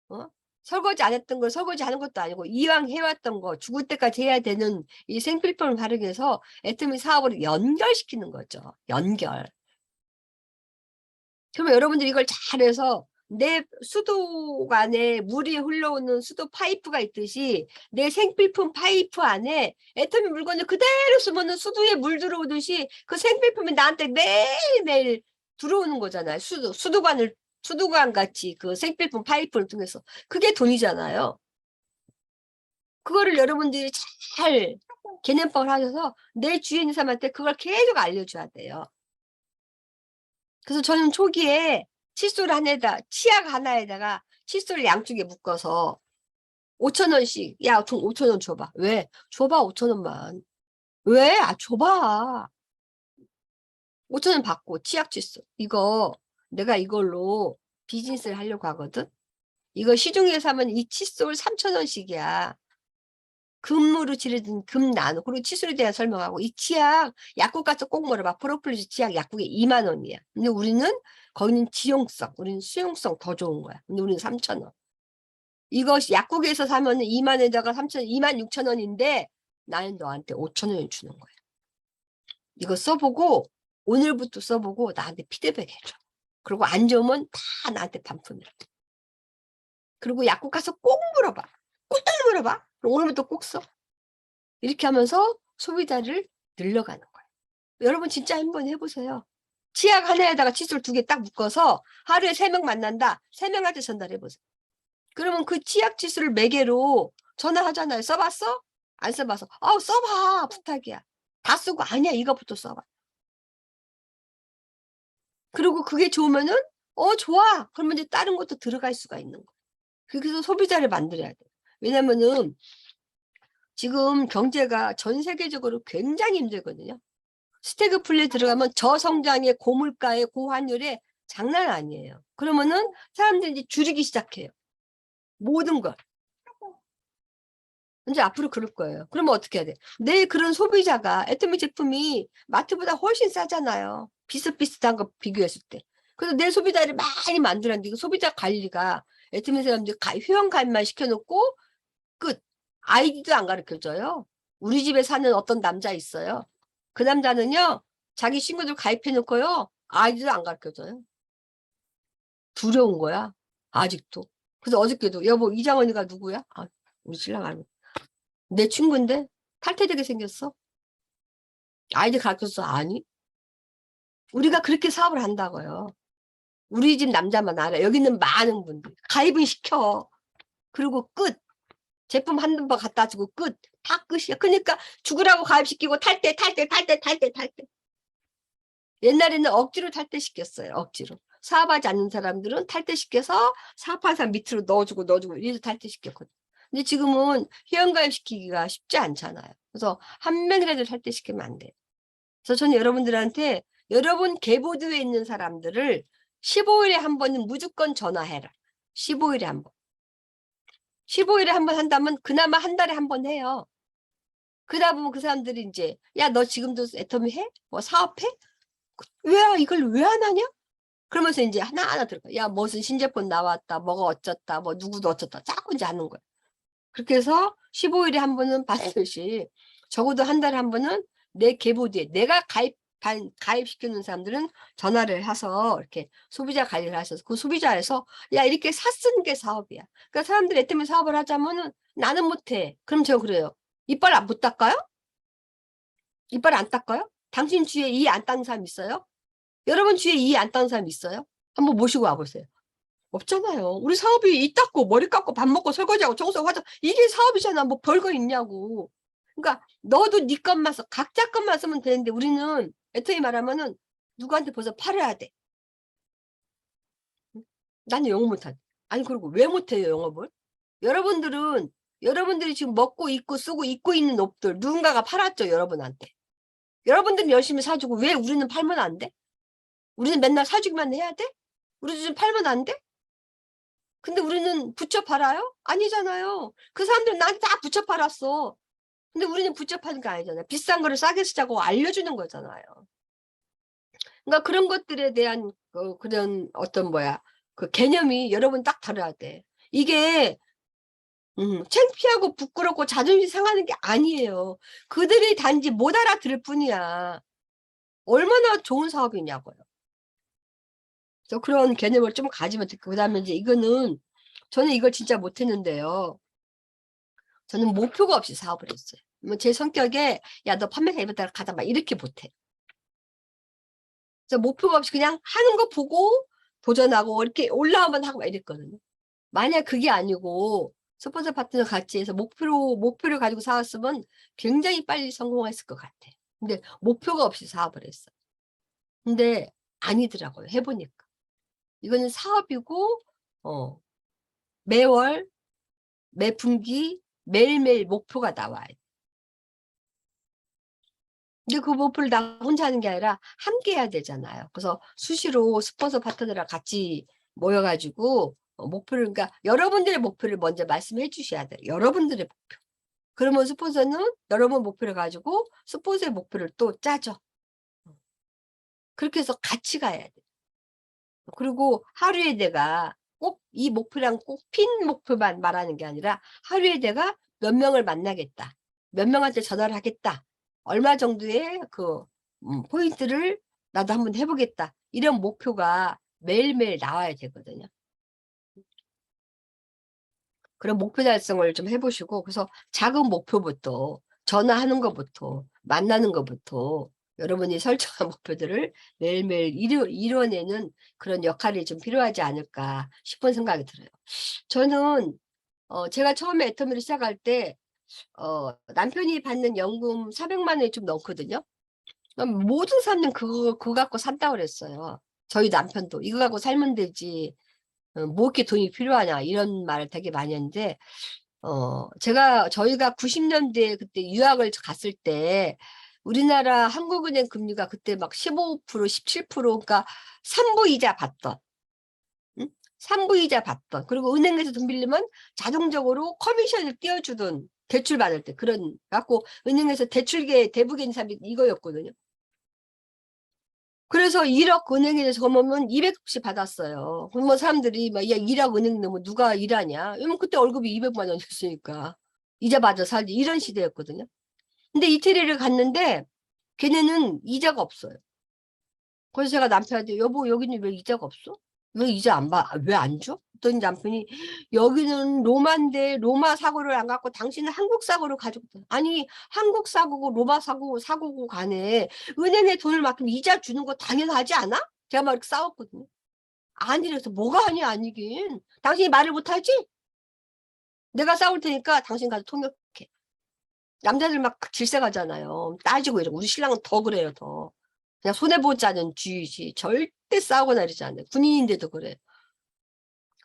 어? 설거지 안 했던 걸 설거지 하는 것도 아니고, 이왕 해왔던 거, 죽을 때까지 해야 되는 이 생필품을 활용해서 애터미 사업을 연결시키는 거죠. 연결. 그러면 여러분들이 이걸 잘해서 내 수도 안에 물이 흘러오는 수도 파이프가 있듯이 내 생필품 파이프 안에 애터미 물건을 그대로 쓰면은 수도에 물 들어오듯이 그 생필품이 나한테 매일매일 들어오는 거잖아요. 수도관 같이 그 생필품 파이프를 통해서. 그게 돈이잖아요. 그거를 여러분들이 잘 개념법을 하셔서 내 주위에 있는 사람한테 그걸 계속 알려줘야 돼요. 그래서 저는 초기에 치약 하나에다가 칫솔 양쪽에 묶어서 5,000원씩, 야, 5,000원 줘봐. 왜? 줘봐, 5,000원만. 왜? 줘봐. 5,000원 받고, 치약 칫솔. 내가 이걸로 비즈니스를 하려고 하거든? 이거 시중에 사면 이 칫솔 3,000원씩이야. 금으로 지르든 금 나누. 그리고 칫솔에 대한 설명하고, 이 치약, 약국 가서 꼭 물어봐. 프로폴리스 치약 약국에 2만 원이야. 근데 거기는 지용성, 우리는 수용성 더 좋은 거야. 근데 우리는 3,000원. 이거 약국에서 사면 2만 원에다가 3,000원, 2만 6천 원인데 나는 너한테 5,000원을 주는 거야. 이거 써보고 오늘부터 써보고 나한테 피드백 해줘. 그리고 안 좋으면 다 나한테 반품해. 그리고 약국 가서 꼭 물어봐. 꿀떡 물어봐. 그럼 오늘부터 꼭 써. 이렇게 하면서 소비자를 늘려가는 거예요. 여러분 진짜 한번 해보세요. 치약 하나에다가 칫솔 2개 딱 묶어서 하루에 3명 만난다. 3명한테 전달해보세요. 그러면 그 치약 칫솔을 매개로 전화하잖아요. 써봤어? 안 써봐서. 써봐. 부탁이야. 다 쓰고 아니야. 이거부터 써봐. 그리고 그게 좋으면은 좋아. 그러면 이제 다른 것도 들어갈 수가 있는 거예요. 그래서 소비자를 만들어야 돼요. 왜냐면은 지금 경제가 전 세계적으로 굉장히 힘들거든요. 스태그플레 들어가면 저성장의 고물가의 고환율에 장난 아니에요. 그러면은 사람들이 이제 줄이기 시작해요. 모든 걸. 이제 앞으로 그럴 거예요. 그러면 어떻게 해야 돼? 내 그런 소비자가 애터미 제품이 마트보다 훨씬 싸잖아요. 비슷비슷한 거 비교했을 때. 그래서 내 소비자를 많이 만들었는데 그 소비자 관리가 애터미 사람들이 회원 가입만 시켜놓고 끝. 아이디도 안 가르쳐줘요. 우리 집에 사는 어떤 남자 있어요. 그 남자는요. 자기 친구들 가입해놓고요. 아이디도 안 가르쳐줘요. 두려운 거야. 아직도. 그래서 어저께도 여보 이장언니가 누구야? 우리 신랑 알고. 내 친구인데 탈퇴되게 생겼어. 아이들 가르쳐서 아니. 우리가 그렇게 사업을 한다고요. 우리 집 남자만 알아. 여기 있는 많은 분들. 가입은 시켜. 그리고 끝. 제품 한두 번 갖다 주고 끝. 다 끝이야. 그러니까 죽으라고 가입시키고 탈 때. 옛날에는 억지로 탈퇴시켰어요. 억지로. 사업하지 않는 사람들은 탈퇴시켜서 사업하는 사람 밑으로 넣어주고 이래서 탈퇴시켰거든요. 근데 지금은 회원가입시키기가 쉽지 않잖아요. 그래서 한 명이라도 탈퇴시키면 안 돼요. 그래서 저는 여러분들한테 여러분 계보드에 있는 사람들을 15일에 한 번은 무조건 전화해라. 15일에 한 번. 15일에 한 번 한다면 그나마 한 달에 한 번 해요. 그러다 보면 그 사람들이 이제 야, 너 지금도 애터미 해? 뭐 사업해? 왜 이걸 왜 안 하냐? 그러면서 이제 하나하나 들어가. 야, 무슨 신제품 나왔다. 뭐가 어쩌다. 뭐 누구도 어쩌다. 자꾸 이제 하는 거야. 그렇게 해서 15일에 한 번은 반드시 적어도 한 달에 한 번은 내 계보드에 내가 가입시키는 사람들은 전화를 해서 이렇게 소비자 관리를 하셔서 그 소비자에서 야, 이렇게 샀은 게 사업이야. 그러니까 사람들이 애터미 사업을 하자면은 나는 못해. 그럼 제가 그래요. 이빨 안 못 닦아요? 이빨 안 닦아요? 당신 주위에 이 안 닦는 사람 있어요? 여러분 주위에 이 안 닦는 사람 있어요? 한번 모시고 와보세요. 없잖아요. 우리 사업이 이 닦고 머리 깎고 밥 먹고 설거지하고 청소하고 화장 이게 사업이잖아. 뭐 별거 있냐고. 그러니까 너도 네 것만 써. 각자 것만 쓰면 되는데 우리는 애터미 말하면은 누구한테 벌써 팔아야 돼. 나는 영업 못하지. 아니 그리고 왜 못해요 영업을? 여러분들이 지금 먹고 입고 쓰고 입고 있는 옷들 누군가가 팔았죠 여러분한테. 여러분들은 열심히 사주고 왜 우리는 팔면 안 돼? 우리는 맨날 사주기만 해야 돼? 우리도 좀 팔면 안 돼? 근데 우리는 붙여 팔아요? 아니잖아요. 그 사람들은 나한테 다 붙여 팔았어. 근데 우리는 붙여 파는 게 아니잖아요. 비싼 거를 싸게 쓰자고 알려주는 거잖아요. 그러니까 그런 것들에 대한 그런 어떤 그 개념이 여러분 딱 다뤄야 돼. 이게 창피하고 부끄럽고 자존심 상하는 게 아니에요. 그들이 단지 못 알아들을 뿐이야. 얼마나 좋은 사업이냐고요. 그래서 그런 개념을 좀 가지면 되고 그다음에 이제 저는 이걸 진짜 못했는데요. 저는 목표가 없이 사업을 했어요. 뭐 제 성격에 야, 너 판매사 이번달 가자 막 이렇게 못해. 그래서 목표가 없이 그냥 하는 거 보고 도전하고 이렇게 올라오면 하고 막 이랬거든요. 만약 그게 아니고 스폰서 파트너 같이 해서 목표를 가지고 사왔으면 굉장히 빨리 성공했을 것 같아. 근데 목표가 없이 사업을 했어요. 근데 아니더라고요. 해보니까. 이거는 사업이고 매월, 매 분기, 매일매일 목표가 나와야 돼. 근데 그 목표를 나 혼자 하는 게 아니라 함께 해야 되잖아요. 그래서 수시로 스폰서 파트너랑 같이 모여가지고 목표를 그러니까 여러분들의 목표를 먼저 말씀해 주셔야 돼요. 여러분들의 목표. 그러면 스폰서는 여러분 목표를 가지고 스폰서의 목표를 또 짜죠. 그렇게 해서 같이 가야 돼. 그리고 하루에 내가 꼭 이 목표랑 꼭 핀 목표만 말하는 게 아니라 하루에 내가 몇 명을 만나겠다. 몇 명한테 전화를 하겠다. 얼마 정도의 포인트를 나도 한번 해보겠다. 이런 목표가 매일매일 나와야 되거든요. 그런 목표 달성을 좀 해보시고 그래서 작은 목표부터 전화하는 것부터 만나는 것부터 여러분이 설정한 목표들을 매일매일 이뤄내는 그런 역할이 좀 필요하지 않을까 싶은 생각이 들어요. 저는 제가 처음에 애터미를 시작할 때 남편이 받는 연금 400만 원이 좀 넘거든요. 그럼 모든 사람들은 그거 갖고 산다고 그랬어요. 저희 남편도 이거 갖고 살면 되지. 뭐 이렇게 돈이 필요하냐 이런 말을 되게 많이 했는데 저희가 90년대에 그때 유학을 갔을 때 우리나라 한국은행 금리가 그때 막 15%, 17% 그러니까 3부 이자 받던 응? 3부 이자 받던 그리고 은행에서 돈 빌리면 자동적으로 커미션을 띄워주던 대출 받을 때 그런 갖고 은행에서 대출계 대부개인 사람이 이거였거든요. 그래서 1억 은행에서 저으면 200씩 받았어요. 그러면 사람들이 막, 야, 1억 은행 넣으면 누가 일하냐? 왜냐면 그때 월급이 200만 원이었으니까. 이자 받아 살지. 이런 시대였거든요. 근데 이태리를 갔는데 걔네는 이자가 없어요. 그래서 제가 남편한테 여보 여기는 왜 이자가 없어? 왜 이자 안 받, 왜 안 줘? 그랬더니 남편이 여기는 로마인데 로마 사고를 안 갖고 당신은 한국 사고를 가지고 있다. 아니 한국 사고고 로마 사고고 간에 은행에 돈을 맡기면 이자 주는 거 당연하지 않아? 제가 막 이렇게 싸웠거든요. 아니래서 뭐가 아니긴 당신이 말을 못하지? 내가 싸울 테니까 당신 가서 통역해. 남자들 막 질색하잖아요. 따지고 이러고. 우리 신랑은 더 그래요, 더. 그냥 손해보자는 주의지. 절대 싸우거나 이러지 않아요. 군인인데도 그래.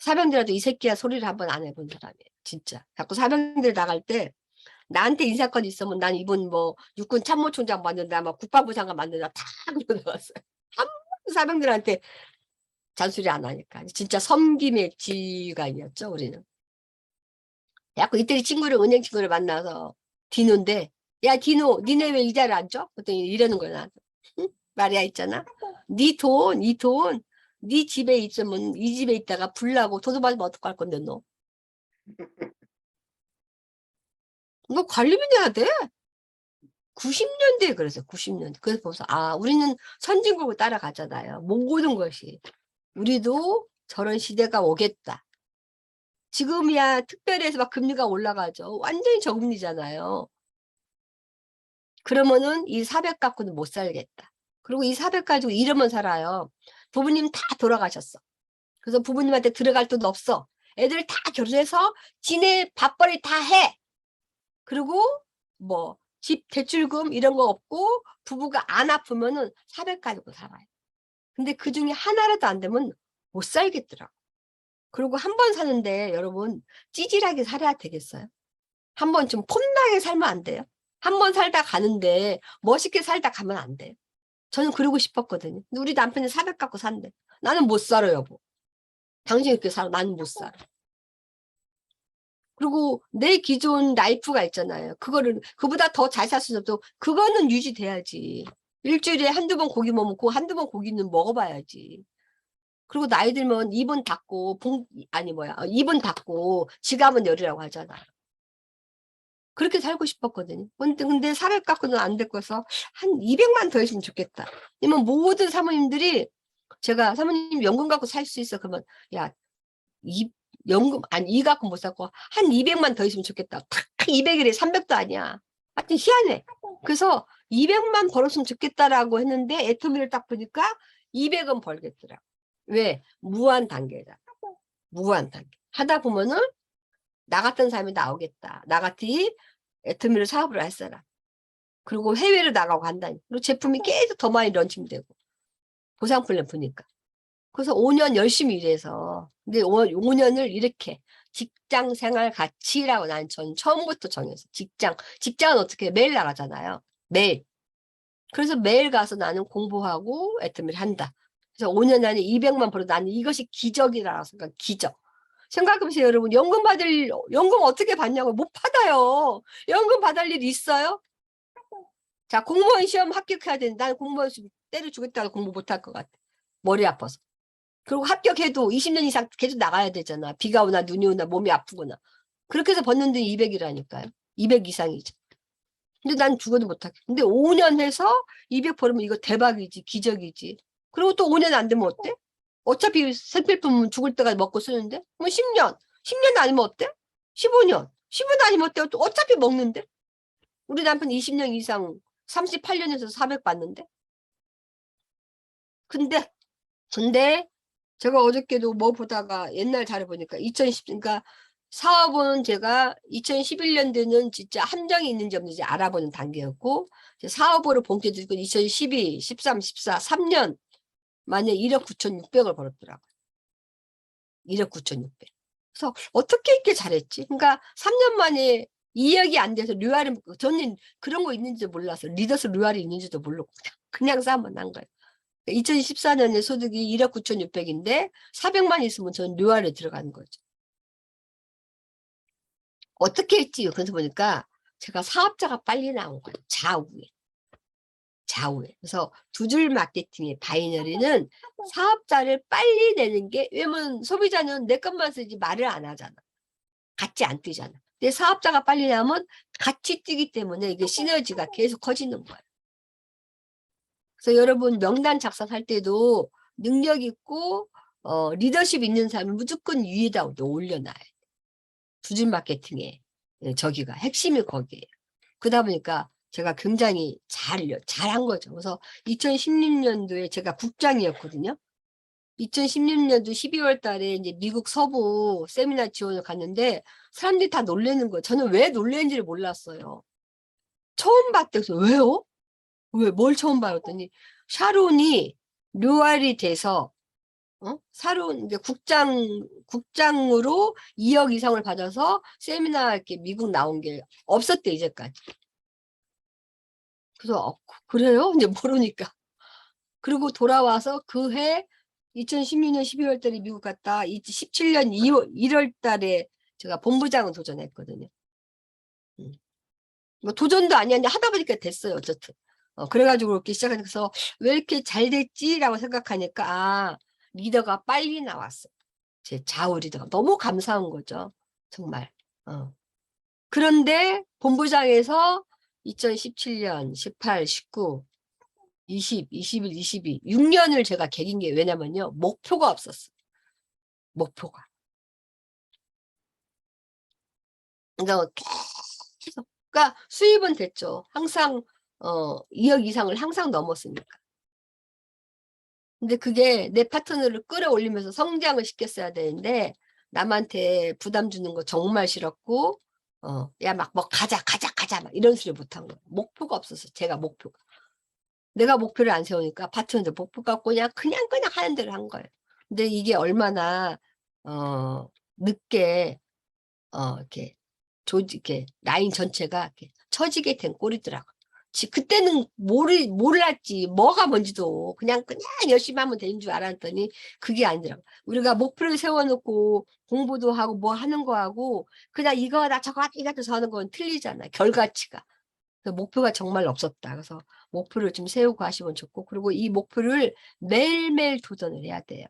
사병들한테 이 새끼야 소리를 한번 안 해본 사람이에요. 진짜. 자꾸 사병들 나갈 때 나한테 인사건 있으면 난 이번 뭐 육군 참모총장 만든다, 막 국방부 장관 만든다 다 그러고 나왔어요. 한 번도 사병들한테 잔소리 안 하니까. 진짜 섬김의 지간이었죠, 우리는. 자꾸 이태리 친구를, 은행 친구를 만나서 디노인데, 야, 디노, 니네 왜 이 자리에 앉아? 그랬더니 이러는 거야, 나한테. 응? 말이야, 있잖아. 네 돈, 네 집에 있으면 이 집에 있다가 불나고 도둑 맞으면 어떡할 건데, 너? 너 관리비 내야 돼? 90년대에 그랬어요, 90년대. 그래서 보면서, 아, 우리는 선진국을 따라가잖아요. 모든 것이. 우리도 저런 시대가 오겠다. 지금이야 특별해서 막 금리가 올라가죠. 완전히 저금리잖아요. 그러면은 이 400 갖고는 못 살겠다. 그리고 이 400 가지고 이러면 살아요. 부모님 다 돌아가셨어. 그래서 부모님한테 들어갈 돈도 없어. 애들 다 결혼해서 지네 밥벌이 다 해. 그리고 뭐 집 대출금 이런 거 없고 부부가 안 아프면은 400 가지고 살아요. 근데 그 중에 하나라도 안 되면 못 살겠더라고. 그리고 한 번 사는데 여러분 찌질하게 살아야 되겠어요? 한 번 좀 폼나게 살면 안 돼요? 한 번 살다 가는데 멋있게 살다 가면 안 돼요? 저는 그러고 싶었거든요. 근데 우리 남편이 400 갖고 산대. 나는 못 살아, 여보. 당신이 그렇게 살아. 나는 못 살아. 그리고 내 기존 라이프가 있잖아요. 그거를, 그보다 더 잘 살 수는 없고, 그거는 유지돼야지. 일주일에 한두 번 고기 뭐 먹고, 한두 번 고기는 먹어봐야지. 그리고 나이 들면 입은 닫고, 입은 닫고, 지갑은 열으라고 하잖아. 그렇게 살고 싶었거든요. 근데 400 갖고는 안 될 거서 한 200만 더 했으면 좋겠다. 이면 모든 사모님들이 제가 사모님 연금 갖고 살 수 있어. 그러면 야, 연금 아니 이 갖고 못 살고 한 200만 더 있으면 좋겠다. 딱 200이래 300도 아니야. 하여튼 희한해. 그래서 200만 벌었으면 좋겠다라고 했는데 애터미를 딱 보니까 200은 벌겠더라. 왜? 무한 단계다. 무한 단계. 하다 보면은 나 같은 사람이 나오겠다. 나 같이 애터미를 사업을 할 사람. 그리고 해외로 나가고 한다니. 그리고 제품이 계속 더 많이 런칭되고. 보상 플랜 보니까. 그래서 5년 열심히 일해서. 근데 5년을 이렇게 직장 생활 가치라고 난 전 처음부터 정했어. 직장은 어떻게 해? 매일 나가잖아요. 매일. 그래서 매일 가서 나는 공부하고 애터미를 한다. 그래서 5년 안에 200만 벌어 나는 이것이 기적이라고 생각, 기적. 생각해보세요, 여러분. 연금 어떻게 받냐고. 못 받아요. 연금 받을 일 있어요? 자, 공무원 시험 합격해야 되는데, 나는 공무원 시험 때려 주겠다고 공부 못 할 것 같아. 머리 아파서. 그리고 합격해도 20년 이상 계속 나가야 되잖아. 비가 오나 눈이 오나 몸이 아프거나. 그렇게 해서 벗는 돈 200이라니까요. 200 이상이죠. 근데 난 죽어도 못하겠어. 근데 5년 해서 200 벌으면 이거 대박이지. 기적이지. 그리고 또 5년 안 되면 어때? 어차피 생필품은 죽을 때까지 먹고 쓰는데? 뭐 10년. 10년 아니면 어때? 15년. 15년 아니면 어때? 또 어차피 먹는데? 우리 남편 20년 이상 38년에서 400 받는데? 근데 제가 어저께도 뭐 보다가 옛날 자료 보니까 2010, 그러니까 사업은 제가 2011년도는 진짜 함정이 있는지 없는지 알아보는 단계였고, 사업으로 본격 들고 2012, 13, 14, 3년 만에 1억 9,600을 벌었더라고요. 1억 9,600. 그래서 어떻게 이렇게 잘했지? 그러니까 3년 만에 2억이 안 돼서 류알을, 저는 그런 거 있는지도 몰라서, 리더스 류알이 있는지도 모르고, 그냥 싸움만 한 거예요. 2014년에 소득이 1억 9,600인데 400만 있으면 저는 류알에 들어가는 거죠. 어떻게 했지? 그래서 보니까 제가 사업자가 빨리 나온 거예요. 좌우에. 그래서 두 줄 마케팅의 바이너리는 사업자를 빨리 내는 게, 왜냐면 소비자는 내 것만 쓰지 말을 안 하잖아. 같이 안 뛰잖아. 근데 사업자가 빨리 나면 같이 뛰기 때문에 이게 시너지가 계속 커지는 거예요. 그래서 여러분 명단 작성할 때도 능력 있고 리더십 있는 사람은 무조건 위에다 올려놔요. 두 줄 마케팅에 저기가 핵심이 거기에요. 그러다 보니까 제가 굉장히 잘한 거죠. 그래서 2016년도에 제가 국장이었거든요. 2016년도 12월 달에 이제 미국 서부 세미나 지원을 갔는데 사람들이 다 놀라는 거예요. 저는 왜 놀라는지를 몰랐어요. 처음 봤대요. 그래서 왜요? 왜, 뭘 처음 봐요? 했더니 샤론이 류알이 돼서 샤론 이제 국장으로 2억 이상을 받아서 세미나 이렇게 미국 나온 게 없었대 이제까지. 그래서 그래요? 이제 모르니까. 그리고 돌아와서 그 해 2016년 12월 달에 미국 갔다 2017년 1월 달에 제가 본부장을 도전했거든요. 뭐 도전도 아니었는데 하다 보니까 됐어요. 어쨌든. 그래가지고 이렇게 시작해서 왜 이렇게 잘 됐지라고 생각하니까 리더가 빨리 나왔어. 제 좌우 리더가 너무 감사한 거죠. 정말. 그런데 본부장에서 2017년 18, 19 20, 21, 22, 6년을 제가 개긴 게 왜냐면요. 목표가 없었어. 목표가. 그래서 계속. 그러니까 수입은 됐죠. 항상 2억 이상을 항상 넘었으니까. 근데 그게 내 파트너를 끌어올리면서 성장을 시켰어야 되는데 남한테 부담 주는 거 정말 싫었고 야 막 뭐 가자 막 이런 소리 못한 거예요. 목표가 없었어. 제가 목표가. 내가 목표를 안 세우니까 파트너들 목표 갖고 그냥 하는 대로 한 거예요. 근데 이게 얼마나 늦게 이렇게 이렇게 라인 전체가 이렇게 처지게 된 꼴이더라고. 그때는 몰랐지. 뭐가 뭔지도 그냥 열심히 하면 되는 줄 알았더니 그게 아니더라고. 우리가 목표를 세워놓고 공부도 하고 뭐 하는 거하고 그냥 이거다 저거다 이거다 저 하는 건 틀리잖아. 결과치가. 그래서 목표가 정말 없었다. 그래서 목표를 좀 세우고 하시면 좋고 그리고 이 목표를 매일매일 도전을 해야 돼요.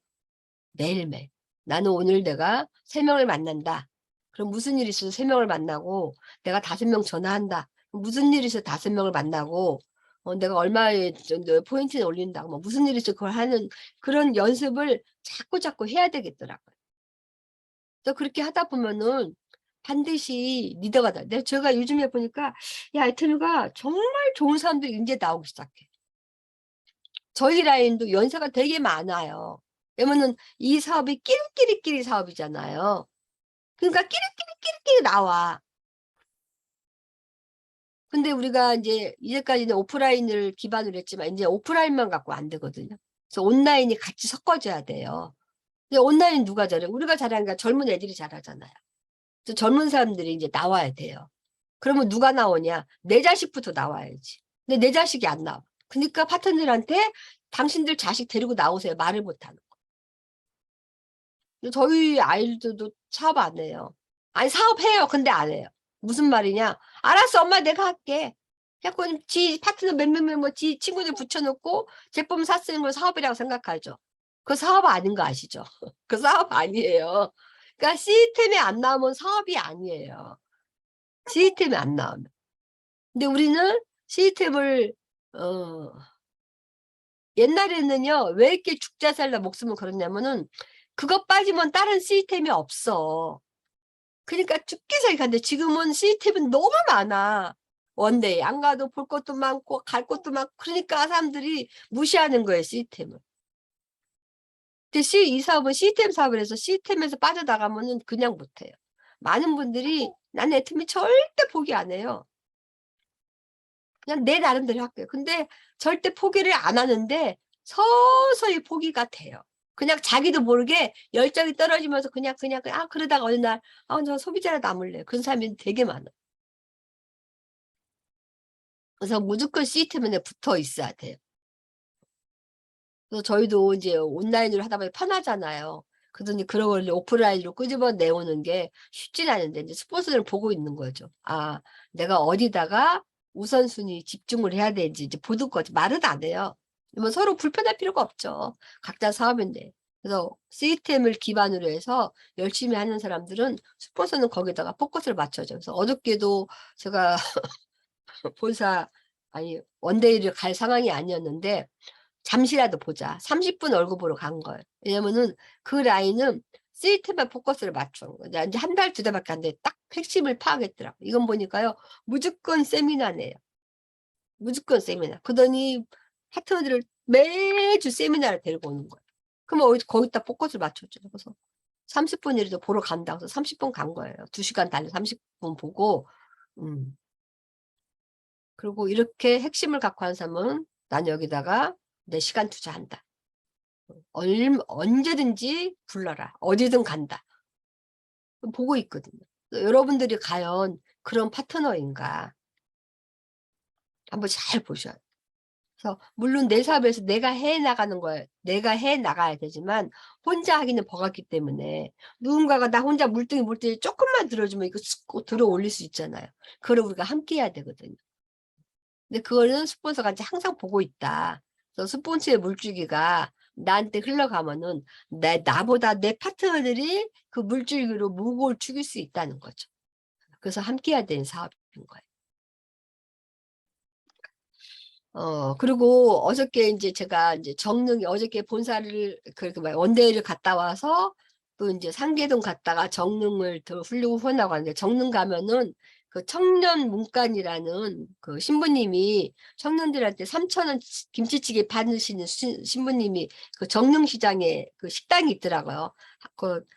매일매일. 나는 오늘 내가 3명을 만난다. 그럼 무슨 일이 있어서 3명을 만나고 내가 5명 전화한다. 무슨 일이 있어서 5명을 만나고 내가 얼마의 포인트를 올린다. 뭐 무슨 일이 있어서 그걸 하는 그런 연습을 자꾸 해야 되겠더라고요. 그래서 그렇게 하다 보면은 반드시 리더가 돼. 제가 요즘에 보니까 야, 에트누가 정말 좋은 사람들이 이제 나오기 시작해. 저희 라인도 연세가 되게 많아요. 왜냐면은 이 사업이 끼리끼리 사업이잖아요. 그러니까 끼리끼리 나와. 근데 우리가 이제까지는 오프라인을 기반으로 했지만 이제 오프라인만 갖고 안 되거든요. 그래서 온라인이 같이 섞어줘야 돼요. 근데 온라인 누가 잘해? 우리가 잘하니까 젊은 애들이 잘하잖아요. 그래서 젊은 사람들이 이제 나와야 돼요. 그러면 누가 나오냐? 내 자식부터 나와야지. 근데 내 자식이 안 나와. 그러니까 파트너들한테 당신들 자식 데리고 나오세요. 말을 못하는 거. 저희 아이들도 사업 안 해요. 아니 사업해요. 근데 안 해요. 무슨 말이냐? 알았어 엄마 내가 할게. 그냥 지 파트너 몇 명 지 친구들 붙여놓고 제품 샀으는 걸 사업이라고 생각하죠. 그 사업 아닌 거 아시죠? 그 사업 아니에요. 그러니까 시스템이 안 나오면 사업이 아니에요. 시스템이 안 나오면. 근데 우리는 시스템을 옛날에는요 왜 이렇게 죽자 살라 목숨을 걸었냐면은 그것 빠지면 다른 시스템이 없어. 그러니까 죽기 살기 하는데 지금은 시스템은 너무 많아. 원데이 안 가도 볼 것도 많고 갈 것도 많고 그러니까 사람들이 무시하는 거예요 시스템을. 근데 이 사업은 시스템 사업을 해서 시스템에서 빠져나가면은 그냥 못해요. 많은 분들이 나는 애터미 절대 포기 안 해요. 그냥 내 나름대로 할게요. 근데 절대 포기를 안 하는데 서서히 포기가 돼요. 그냥 자기도 모르게 열정이 떨어지면서 그냥 그러다가 어느 날 저 소비자라 남을래. 그런 사람이 되게 많아. 그래서 무조건 시스템에 붙어 있어야 돼요. 그래서 저희도 이제 온라인으로 하다 보면 편하잖아요. 그러더니 그런 걸 오프라인으로 끄집어 내오는 게 쉽진 않은데 이제 스포츠를 보고 있는 거죠. 내가 어디다가 우선순위 집중을 해야 되는지 이제 보는 거지. 말은 안 해요. 뭐 서로 불편할 필요가 없죠. 각자 사업인데. 그래서 시스템을 기반으로 해서 열심히 하는 사람들은 스포츠는 거기다가 포커스를 맞춰줘. 그래서 어저께도 제가 본사 원데이를 갈 상황이 아니었는데 잠시라도 보자. 30분 얼굴 보러 간 거예요. 왜냐면은 그 라인은 시스템에 포커스를 맞춘 거예요. 이제 한 달, 2달밖에 안 돼. 딱 핵심을 파악했더라고. 이건 보니까요. 무조건 세미나네요. 무조건 세미나. 그러더니 파트너들을 매주 세미나를 데리고 오는 거예요. 그럼 거기다 포커스를 맞췄죠. 그래서 30분이라도 보러 간다고 해서 30분 간 거예요. 2시간 달려 30분 보고, 그리고 이렇게 핵심을 갖고 하는 사람은 난 여기다가 내 시간 투자한다. 언제든지 불러라. 어디든 간다. 보고 있거든요. 여러분들이 과연 그런 파트너인가 한번 잘 보셔야 돼요. 그래서 물론 내 사업에서 내가 해 나가는 거예요. 내가 해 나가야 되지만 혼자 하기는 버겁기 때문에 누군가가 나 혼자 물등이 조금만 들어주면 이거 쑥 들어 올릴 수 있잖아요. 그걸 우리가 함께 해야 되거든요. 근데 그거는 스폰서가 이제 항상 보고 있다. 그래서 스폰서의 물줄기가 나한테 흘러가면은 나보다 내 파트너들이 그 물줄기로 무거울 죽일 수 있다는 거죠. 그래서 함께 해야 되는 사업인 거예요. 그리고 어저께 이제 제가 이제 어저께 본사를, 원데이를 갔다 와서 또 이제 상계동 갔다가 정릉을 더 후원하고 왔는데, 정릉 가면은 그 청년 문간이라는 그 신부님이 청년들한테 3,000원 김치찌개 받으시는 신부님이 그 정릉시장에 그 식당이 있더라고요.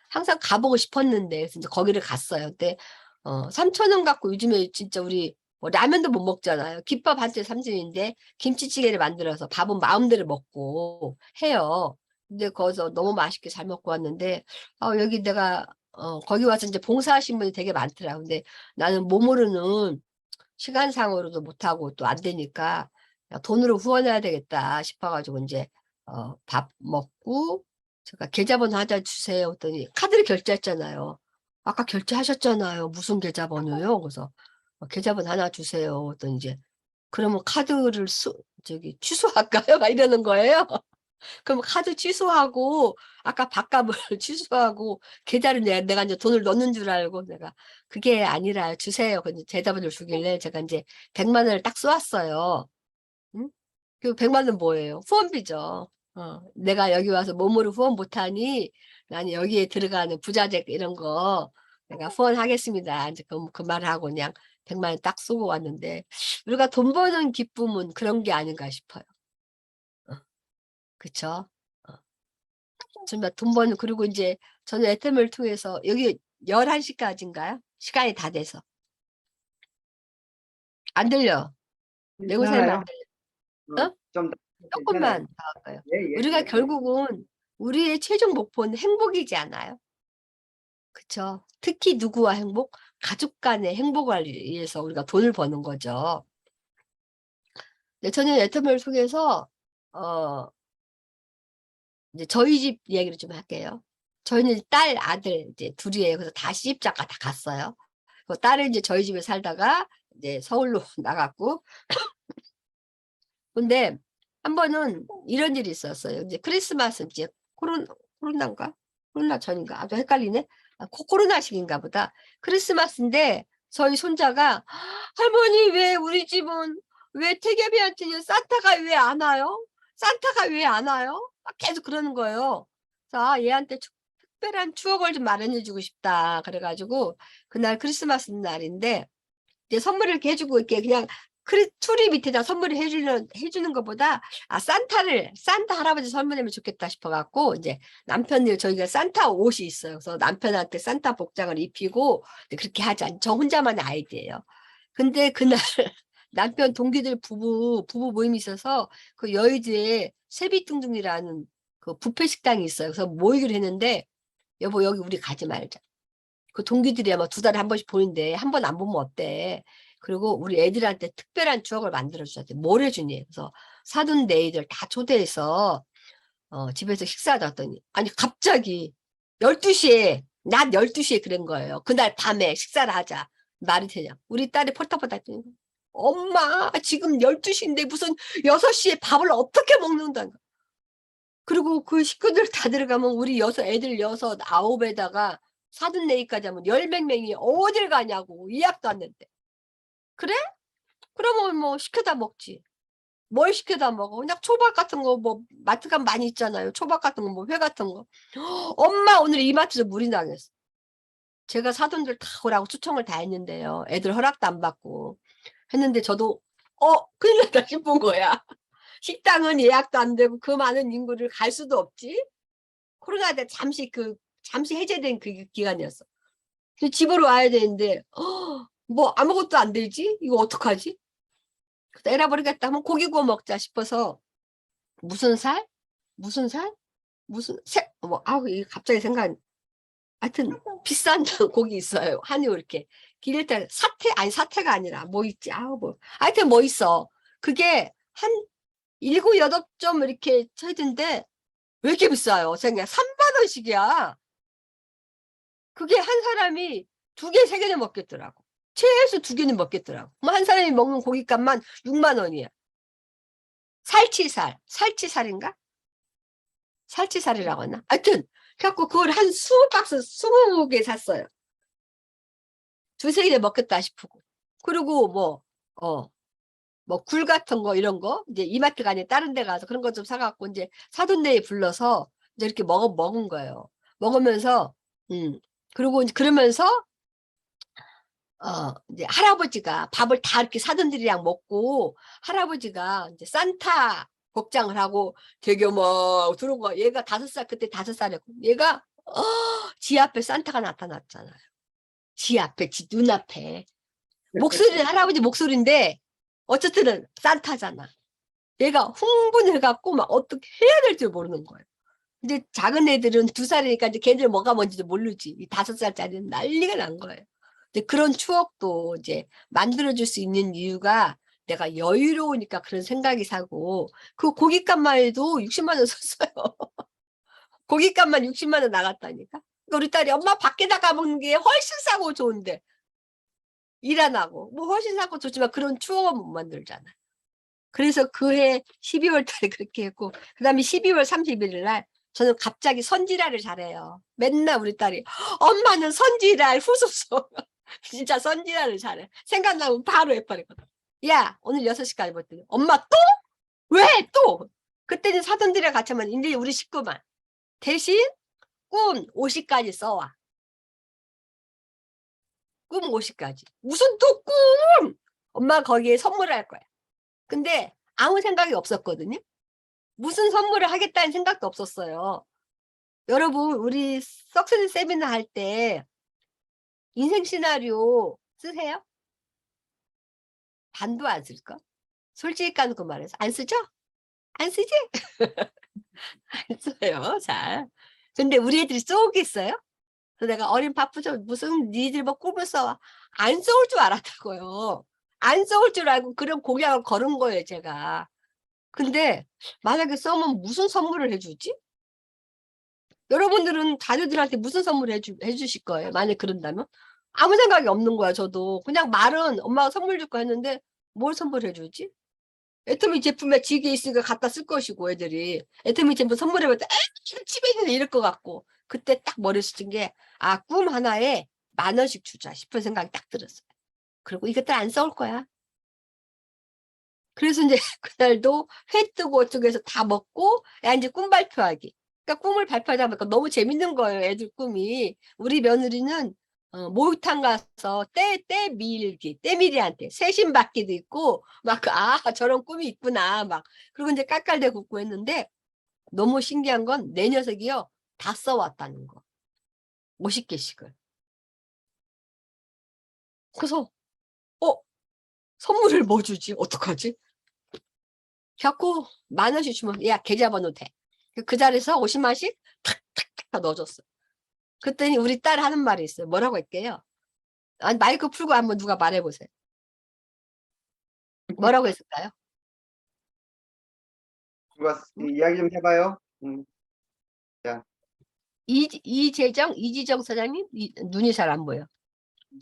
항상 가보고 싶었는데, 그래서 이제 거기를 갔어요. 근데 3,000원 갖고 요즘에 진짜 우리 라면도 못 먹잖아요. 김밥 한 째 3,000원인데 김치찌개를 만들어서 밥은 마음대로 먹고 해요. 근데 거기서 너무 맛있게 잘 먹고 왔는데, 여기 내가 거기 와서 이제 봉사하신 분이 되게 많더라. 근데 나는 몸으로는 시간상으로도 못하고 또 안 되니까 돈으로 후원해야 되겠다 싶어가지고 이제 밥 먹고 제가 계좌번호 하나 주세요 했더니 카드를 결제했잖아요. 아까 결제하셨잖아요. 무슨 계좌번호요? 그래서 계좌번호 하나 주세요 했더니 이제 그러면 카드를 취소할까요? 막 이러는 거예요. 그럼 카드 취소하고 아까 밥값을 취소하고 계좌를 내가 이제 돈을 넣는 줄 알고 내가 그게 아니라 주세요. 근데 대답을 주길래 제가 이제 100만 원을 딱 쏘았어요. 응? 그 100만 원 뭐예요? 후원비죠. 내가 여기 와서 몸으로 후원 못하니 나는 여기에 들어가는 부자재 이런 거 내가 후원하겠습니다. 이제 그 말하고 그냥 100만 원 딱 쏘고 왔는데, 우리가 돈 버는 기쁨은 그런 게 아닌가 싶어요. 그쵸? 정말 돈 버는, 그리고 이제 저는 애템을 통해서 여기 11시까지인가요? 시간이 다 돼서. 안 들려. 내 고생하면 괜찮아요. 안 들려. 어? 좀 괜찮아요. 조금만 더 할까요? 예, 예, 우리가 예. 결국은 우리의 최종 목표는 행복이지 않아요? 그쵸? 특히 누구와 행복? 가족 간의 행복을 위해서 우리가 돈을 버는 거죠. 네, 저는 애터미를 통해서 이제 저희 집 이야기를 좀 할게요. 저희는 딸, 아들 이제 둘이에요. 그래서 다 시집장가 다 갔어요. 그 딸은 이제 저희 집에 살다가 이제 서울로 나갔고, 근데 한 번은 이런 일이 있었어요. 이제 크리스마스 이제 코로나인가? 코로나 전인가? 아주 헷갈리네. 코로나 시기인가 보다. 크리스마스인데 저희 손자가 할머니 왜 우리 집은 왜 태겸이한테는 산타가 왜 안 와요? 산타가 왜 안 와요? 막 계속 그러는 거예요. 그래서 얘한테 특별한 추억을 좀 마련해 주고 싶다. 그래가지고 그날 크리스마스 날인데 이제 선물을 이렇게 해주고 이렇게 그냥 트리 밑에다 선물을 해주는 것보다 산타 할아버지 선물하면 좋겠다 싶어갖고 이제 남편이 저희가 산타 옷이 있어요. 그래서 남편한테 산타 복장을 입히고 그렇게 하자. 저 혼자만의 아이디예요. 근데 그날 남편 동기들 부부 모임이 있어서 그 여의도에 세비둥둥이라는 그 뷔페 식당이 있어요. 그래서 모이기로 했는데 여보 여기 우리 가지 말자. 그 동기들이 아마 2달에 한 번씩 보는데 한 번 안 보면 어때? 그리고 우리 애들한테 특별한 추억을 만들어줘야 돼. 뭘 해주니? 그래서 사돈 네 애들 다 초대해서 집에서 식사하자 했더니 아니 갑자기 12시에 낮 12시에 그런 거예요. 그날 밤에 식사를 하자. 말이 되냐? 우리 딸이 폴딱폴딱 했더니 엄마 지금 12시인데 무슨 6시에 밥을 어떻게 먹는다는 거야. 그리고 그 식구들 다 들어가면 우리 애들 6, 9에다가 사돈 네이까지 하면 10몇 명이 어딜 가냐고. 예약도 안 됐대. 그래? 그러면 뭐 시켜다 먹지. 뭘 시켜다 먹어? 그냥 초밥 같은 거 뭐 마트 가면 많이 있잖아요. 초밥 같은 거 뭐 회 같은 거. 엄마 오늘 이마트에서 물이 나겠어. 제가 사돈들 다 오라고 초청을 다 했는데요. 애들 허락도 안 받고 했는데 저도 큰일 났다 싶은 거야. 식당은 예약도 안 되고 그 많은 인구를 갈 수도 없지. 코로나 때 잠시 해제된 그 기간이었어. 그래서 집으로 와야 되는데 뭐 아무것도 안 되지? 이거 어떡하지? 그래서 에라 버리겠다 하면 고기 구워 먹자 싶어서 무슨 살? 무슨 살? 이게 갑자기 하여튼 비싼 고기 있어요. 한우 이렇게 기를 때 사태가 아니라 뭐 있지? 하여튼 뭐 있어. 그게 한 7, 8점 이렇게 쳐있는데 왜 이렇게 비싸요? 생각 3만 원씩이야. 그게 한 사람이 2개, 3개는 먹겠더라고. 최소 2개는 먹겠더라고. 한 사람이 먹는 고깃값만 6만 원이야. 살치살인가? 살치살이라고 하나? 하여튼 그래갖고 그걸 한 20박스 20개 샀어요. 2, 3개 먹겠다 싶고. 그리고 뭐 굴 같은 거 이런 거 이제 이마트가 아니라 다른 데 가서 그런 거 좀 사갖고 이제 사돈 네에 불러서 이제 이렇게 먹은 거예요. 먹으면서 그리고 이제 그러면서 이제 할아버지가 밥을 다 이렇게 사돈들이랑 먹고 할아버지가 이제 산타 복장을 하고 되게 막 들어온 거야. 얘가 5살 그때 5살이었고 얘가 지 앞에 산타가 나타났잖아요. 지 앞에 지 눈앞에 목소리는 할아버지 목소리인데 어쨌든 산타잖아. 얘가 흥분해갖고 막 어떻게 해야 될지 모르는 거예요. 근데 작은 애들은 2살이니까 이제 걔들 뭐가 뭔지도 모르지. 이 5살짜리는 난리가 난 거예요. 근데 그런 추억도 이제 만들어줄 수 있는 이유가 내가 여유로우니까 그런 생각이 사고 그 고깃값만 해도 60만 원 썼어요. 고깃값만 60만 원 나갔다니까. 그러니까 우리 딸이 엄마 밖에 나가 먹는 게 훨씬 싸고 좋은데 일 안 하고 뭐 훨씬 싸고 좋지만 그런 추억은 못 만들잖아. 그래서 그해 12월 달에 그렇게 했고 그다음에 12월 31일 날 저는 갑자기 선지라를 잘해요. 맨날 우리 딸이 엄마는 선지랄 후소서 진짜 선지라를 잘해. 생각나면 바로 해버리거든. 야 오늘 6시까지 봤더니 엄마 또? 왜 또? 그때는 사돈들이랑 같이 하면 이제 우리 식구만. 대신 꿈 50까지 써와. 꿈 50까지. 무슨 또 꿈? 엄마 거기에 선물을 할 거야. 근데 아무 생각이 없었거든요. 무슨 선물을 하겠다는 생각도 없었어요. 여러분 우리 석슨 세미나 할 때 인생 시나리오 쓰세요? 반도 안 쓸까? 솔직히 까놓고 말해서 안 쓰죠? 안 쓰지? 안 써요. 잘. 근데 우리 애들이 써오겠어요? 그래서 내가 어린 바쁘죠. 무슨 니들 뭐 꿈을 써. 안 써올 줄 알았다고요. 안 써올 줄 알고 그런 공약을 걸은 거예요, 제가. 근데 만약에 써면 무슨 선물을 해주지? 여러분들은 자녀들한테 무슨 선물을 해주실 거예요? 만약 그런다면? 아무 생각이 없는 거야, 저도. 그냥 말은 엄마가 선물 줄 거 했는데 뭘 선물해주지? 애터미 제품에 지게 있으니까 갖다 쓸 것이고 애들이 애터미 제품 선물해볼 때 집에 있는데 이럴 것 같고 그때 딱 머리에 쓰는 게 꿈 하나에 10,000원씩 주자 싶은 생각이 딱 들었어요. 그리고 이것들 안 써올 거야. 그래서 이제 그날도 회 뜨고 어쩌고 해서 다 먹고 야 이제 꿈 발표하기. 그러니까 꿈을 발표하다 보니까 너무 재밌는 거예요. 애들 꿈이. 우리 며느리는 목욕탕 가서 때 밀기, 때밀이한테 세신 받기도 있고 막 저런 꿈이 있구나 막 그리고 이제 깔깔대 굽고 했는데 너무 신기한 건 내 녀석이요 다 써왔다는 거 50개씩을. 그래서 선물을 뭐 주지 어떡하지? 자꾸 10,000원씩 주면 야 계좌번호 돼. 그 자리에서 50만원씩 탁탁탁 넣어줬어. 그랬더니 우리 딸 하는 말이 있어요. 뭐라고 할게요? 아니 마이크 풀고 한번 누가 말해보세요. 뭐라고 했을까요? 누가 이야기 좀 해봐요. 자, 이재정 사장님? 눈이 잘 안 보여.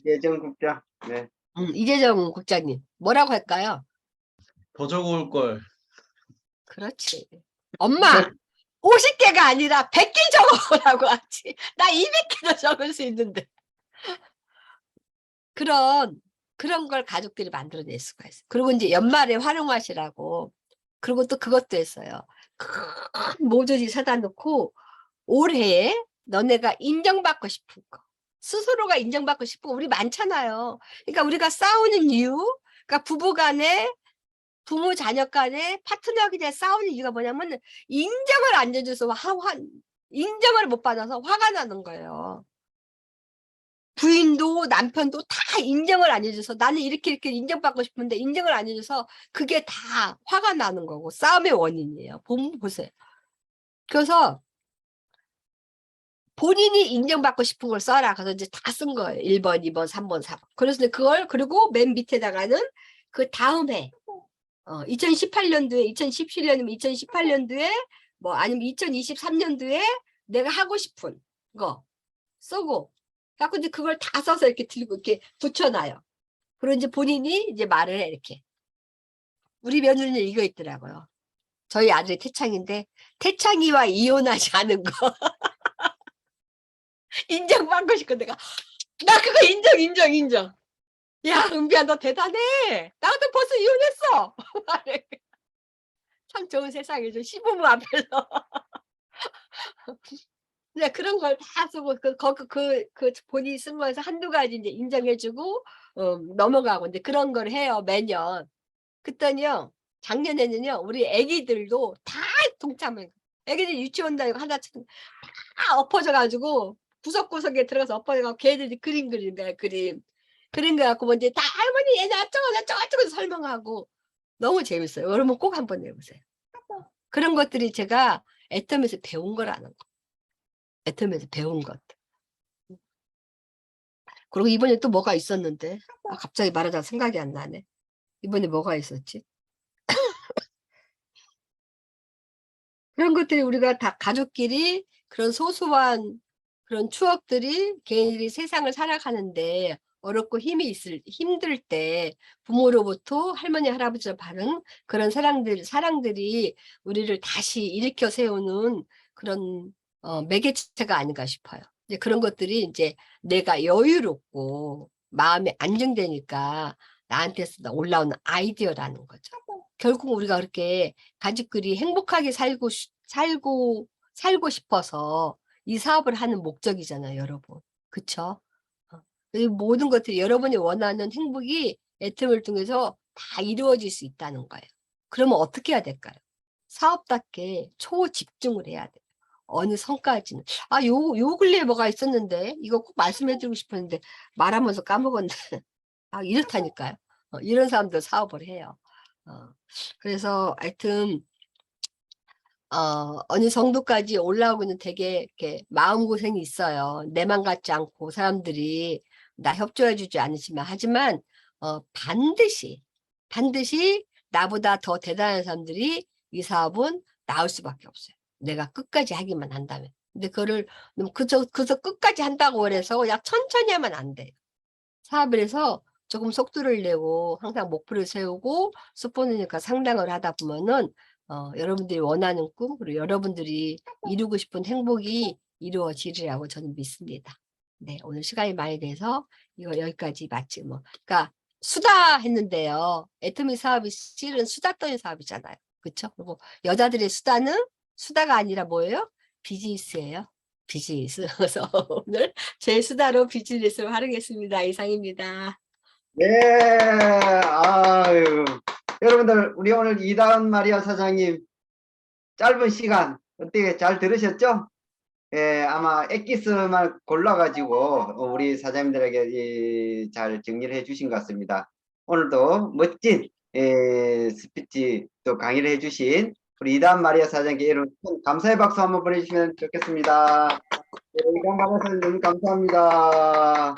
예정 국장. 네. 이재정 국장님. 뭐라고 할까요? 더 적어올 걸. 그렇지. 엄마, 50개가 아니라 100개 적어보라고 하지. 나 200개도 적을 수 있는데. 그런 걸 가족들이 만들어낼 수가 있어요. 그리고 이제 연말에 활용하시라고. 그리고 또 그것도 했어요. 큰 모조리 사다 놓고 올해에 너네가 인정받고 싶은 거. 스스로가 인정받고 싶고 우리 많잖아요. 그러니까 우리가 싸우는 이유, 그러니까 부부 간에 부모 자녀 간에 파트너 간에 싸우는 이유가 뭐냐면 인정을 안 해줘서 인정을 못 받아서 화가 나는 거예요. 부인도 남편도 다 인정을 안 해줘서 나는 이렇게 인정받고 싶은데 인정을 안 해줘서 그게 다 화가 나는 거고 싸움의 원인이에요. 보세요. 그래서 본인이 인정받고 싶은 걸 써라. 그래서 이제 다 쓴 거예요. 1번, 2번, 3번, 4번. 그래서 그걸 그리고 맨 밑에다가는 그 다음 해 2018년도에 2017년이면 2018년도에 뭐 아니면 2023년도에 내가 하고 싶은 거 쓰고 자꾸 이제 그걸 다 써서 이렇게 들고 이렇게 붙여놔요. 그리고 이제 본인이 이제 말을 해 이렇게. 우리 며느리는 이거 있더라고요. 저희 아들이 태창인데 태창이와 이혼하지 않은 거 인정받고 싶고 내가 나 그거 인정. 야 은비야 너 대단해. 나도 벌써 이혼했어. 참 좋은 세상이죠. 시부모 앞에서. 네, 그런 걸 다 쓰고 그 본인이 쓴 거에서 한두 가지 이제 인정해주고 넘어가고 이제 그런 걸 해요 매년. 그랬더니요 작년에는요 우리 애기들도 다 동참해. 애기들 유치원 다니고 하나쯤 다 엎어져가지고 구석구석에 들어가서 엎어져가지고 걔들이 그림 그리는 거야 그림. 그림 그래갖고 뭐 이제 다 할머니 얘는 어쩌고 설명하고 너무 재밌어요. 여러분 꼭 한번 해보세요. 그런 것들이 제가 애터미에서 배운 거라는 거. 애터미에서 배운 것. 그리고 이번에 또 뭐가 있었는데 갑자기 말하다가 생각이 안 나네. 이번에 뭐가 있었지? 그런 것들이 우리가 다 가족끼리 그런 소소한 그런 추억들이 개인들이 세상을 살아가는데 어렵고 힘들 때 부모로부터 할머니 할아버지를 받은 그런 사랑들이 우리를 다시 일으켜 세우는 그런 매개체가 아닌가 싶어요. 이제 그런 것들이 이제 내가 여유롭고 마음이 안정되니까 나한테서 올라오는 아이디어라는 거죠. 결국 우리가 그렇게 가족끼리 행복하게 살고 싶어서 이 사업을 하는 목적이잖아요, 여러분. 그쵸? 이 모든 것들이 여러분이 원하는 행복이 애텀을 통해서 다 이루어질 수 있다는 거예요. 그러면 어떻게 해야 될까요? 사업답게 초집중을 해야 돼요. 어느 선까지는. 요 근래에 뭐가 있었는데, 이거 꼭 말씀해드리고 싶었는데, 말하면서 까먹었네. 이렇다니까요. 이런 사람들 사업을 해요. 그래서 하여튼 어느 정도까지 올라오고는 되게 이렇게 마음고생이 있어요. 내만 같지 않고 사람들이 나 협조해 주지 않으시면 하지만 반드시 나보다 더 대단한 사람들이 이 사업은 나올 수밖에 없어요. 내가 끝까지 하기만 한다면. 근데 그거를 그저 끝까지 한다고 해서 약 천천히 하면 안 돼요. 사업을 해서 조금 속도를 내고 항상 목표를 세우고 support니까 상당을 하다 보면은 여러분들이 원하는 꿈 그리고 여러분들이 이루고 싶은 행복이 이루어지리라고 저는 믿습니다. 네, 오늘 시간이 많이 돼서 이거 여기까지 마치 그러니까 수다 했는데요. 애터미 사업이 실은 수다 떠는 사업이잖아요. 그렇죠? 그리고 여자들의 수다는 수다가 아니라 뭐예요? 비즈니스예요. 비즈니스. 그래서 오늘 제 수다로 비즈니스를 활용했습니다. 이상입니다. 네, 아유. 여러분들, 우리 오늘 이다은 마리아 사장님 짧은 시간 어떻게 잘 들으셨죠? 예, 아마 엑기스만 골라가지고 우리 사장님들에게 잘 정리를 해주신 것 같습니다. 오늘도 멋진 스피치 또 강의를 해주신 우리 이다은 마리아 사장님께 여러분 감사의 박수 한번 보내주시면 좋겠습니다. 네, 이다은 마리아 사장님 감사합니다.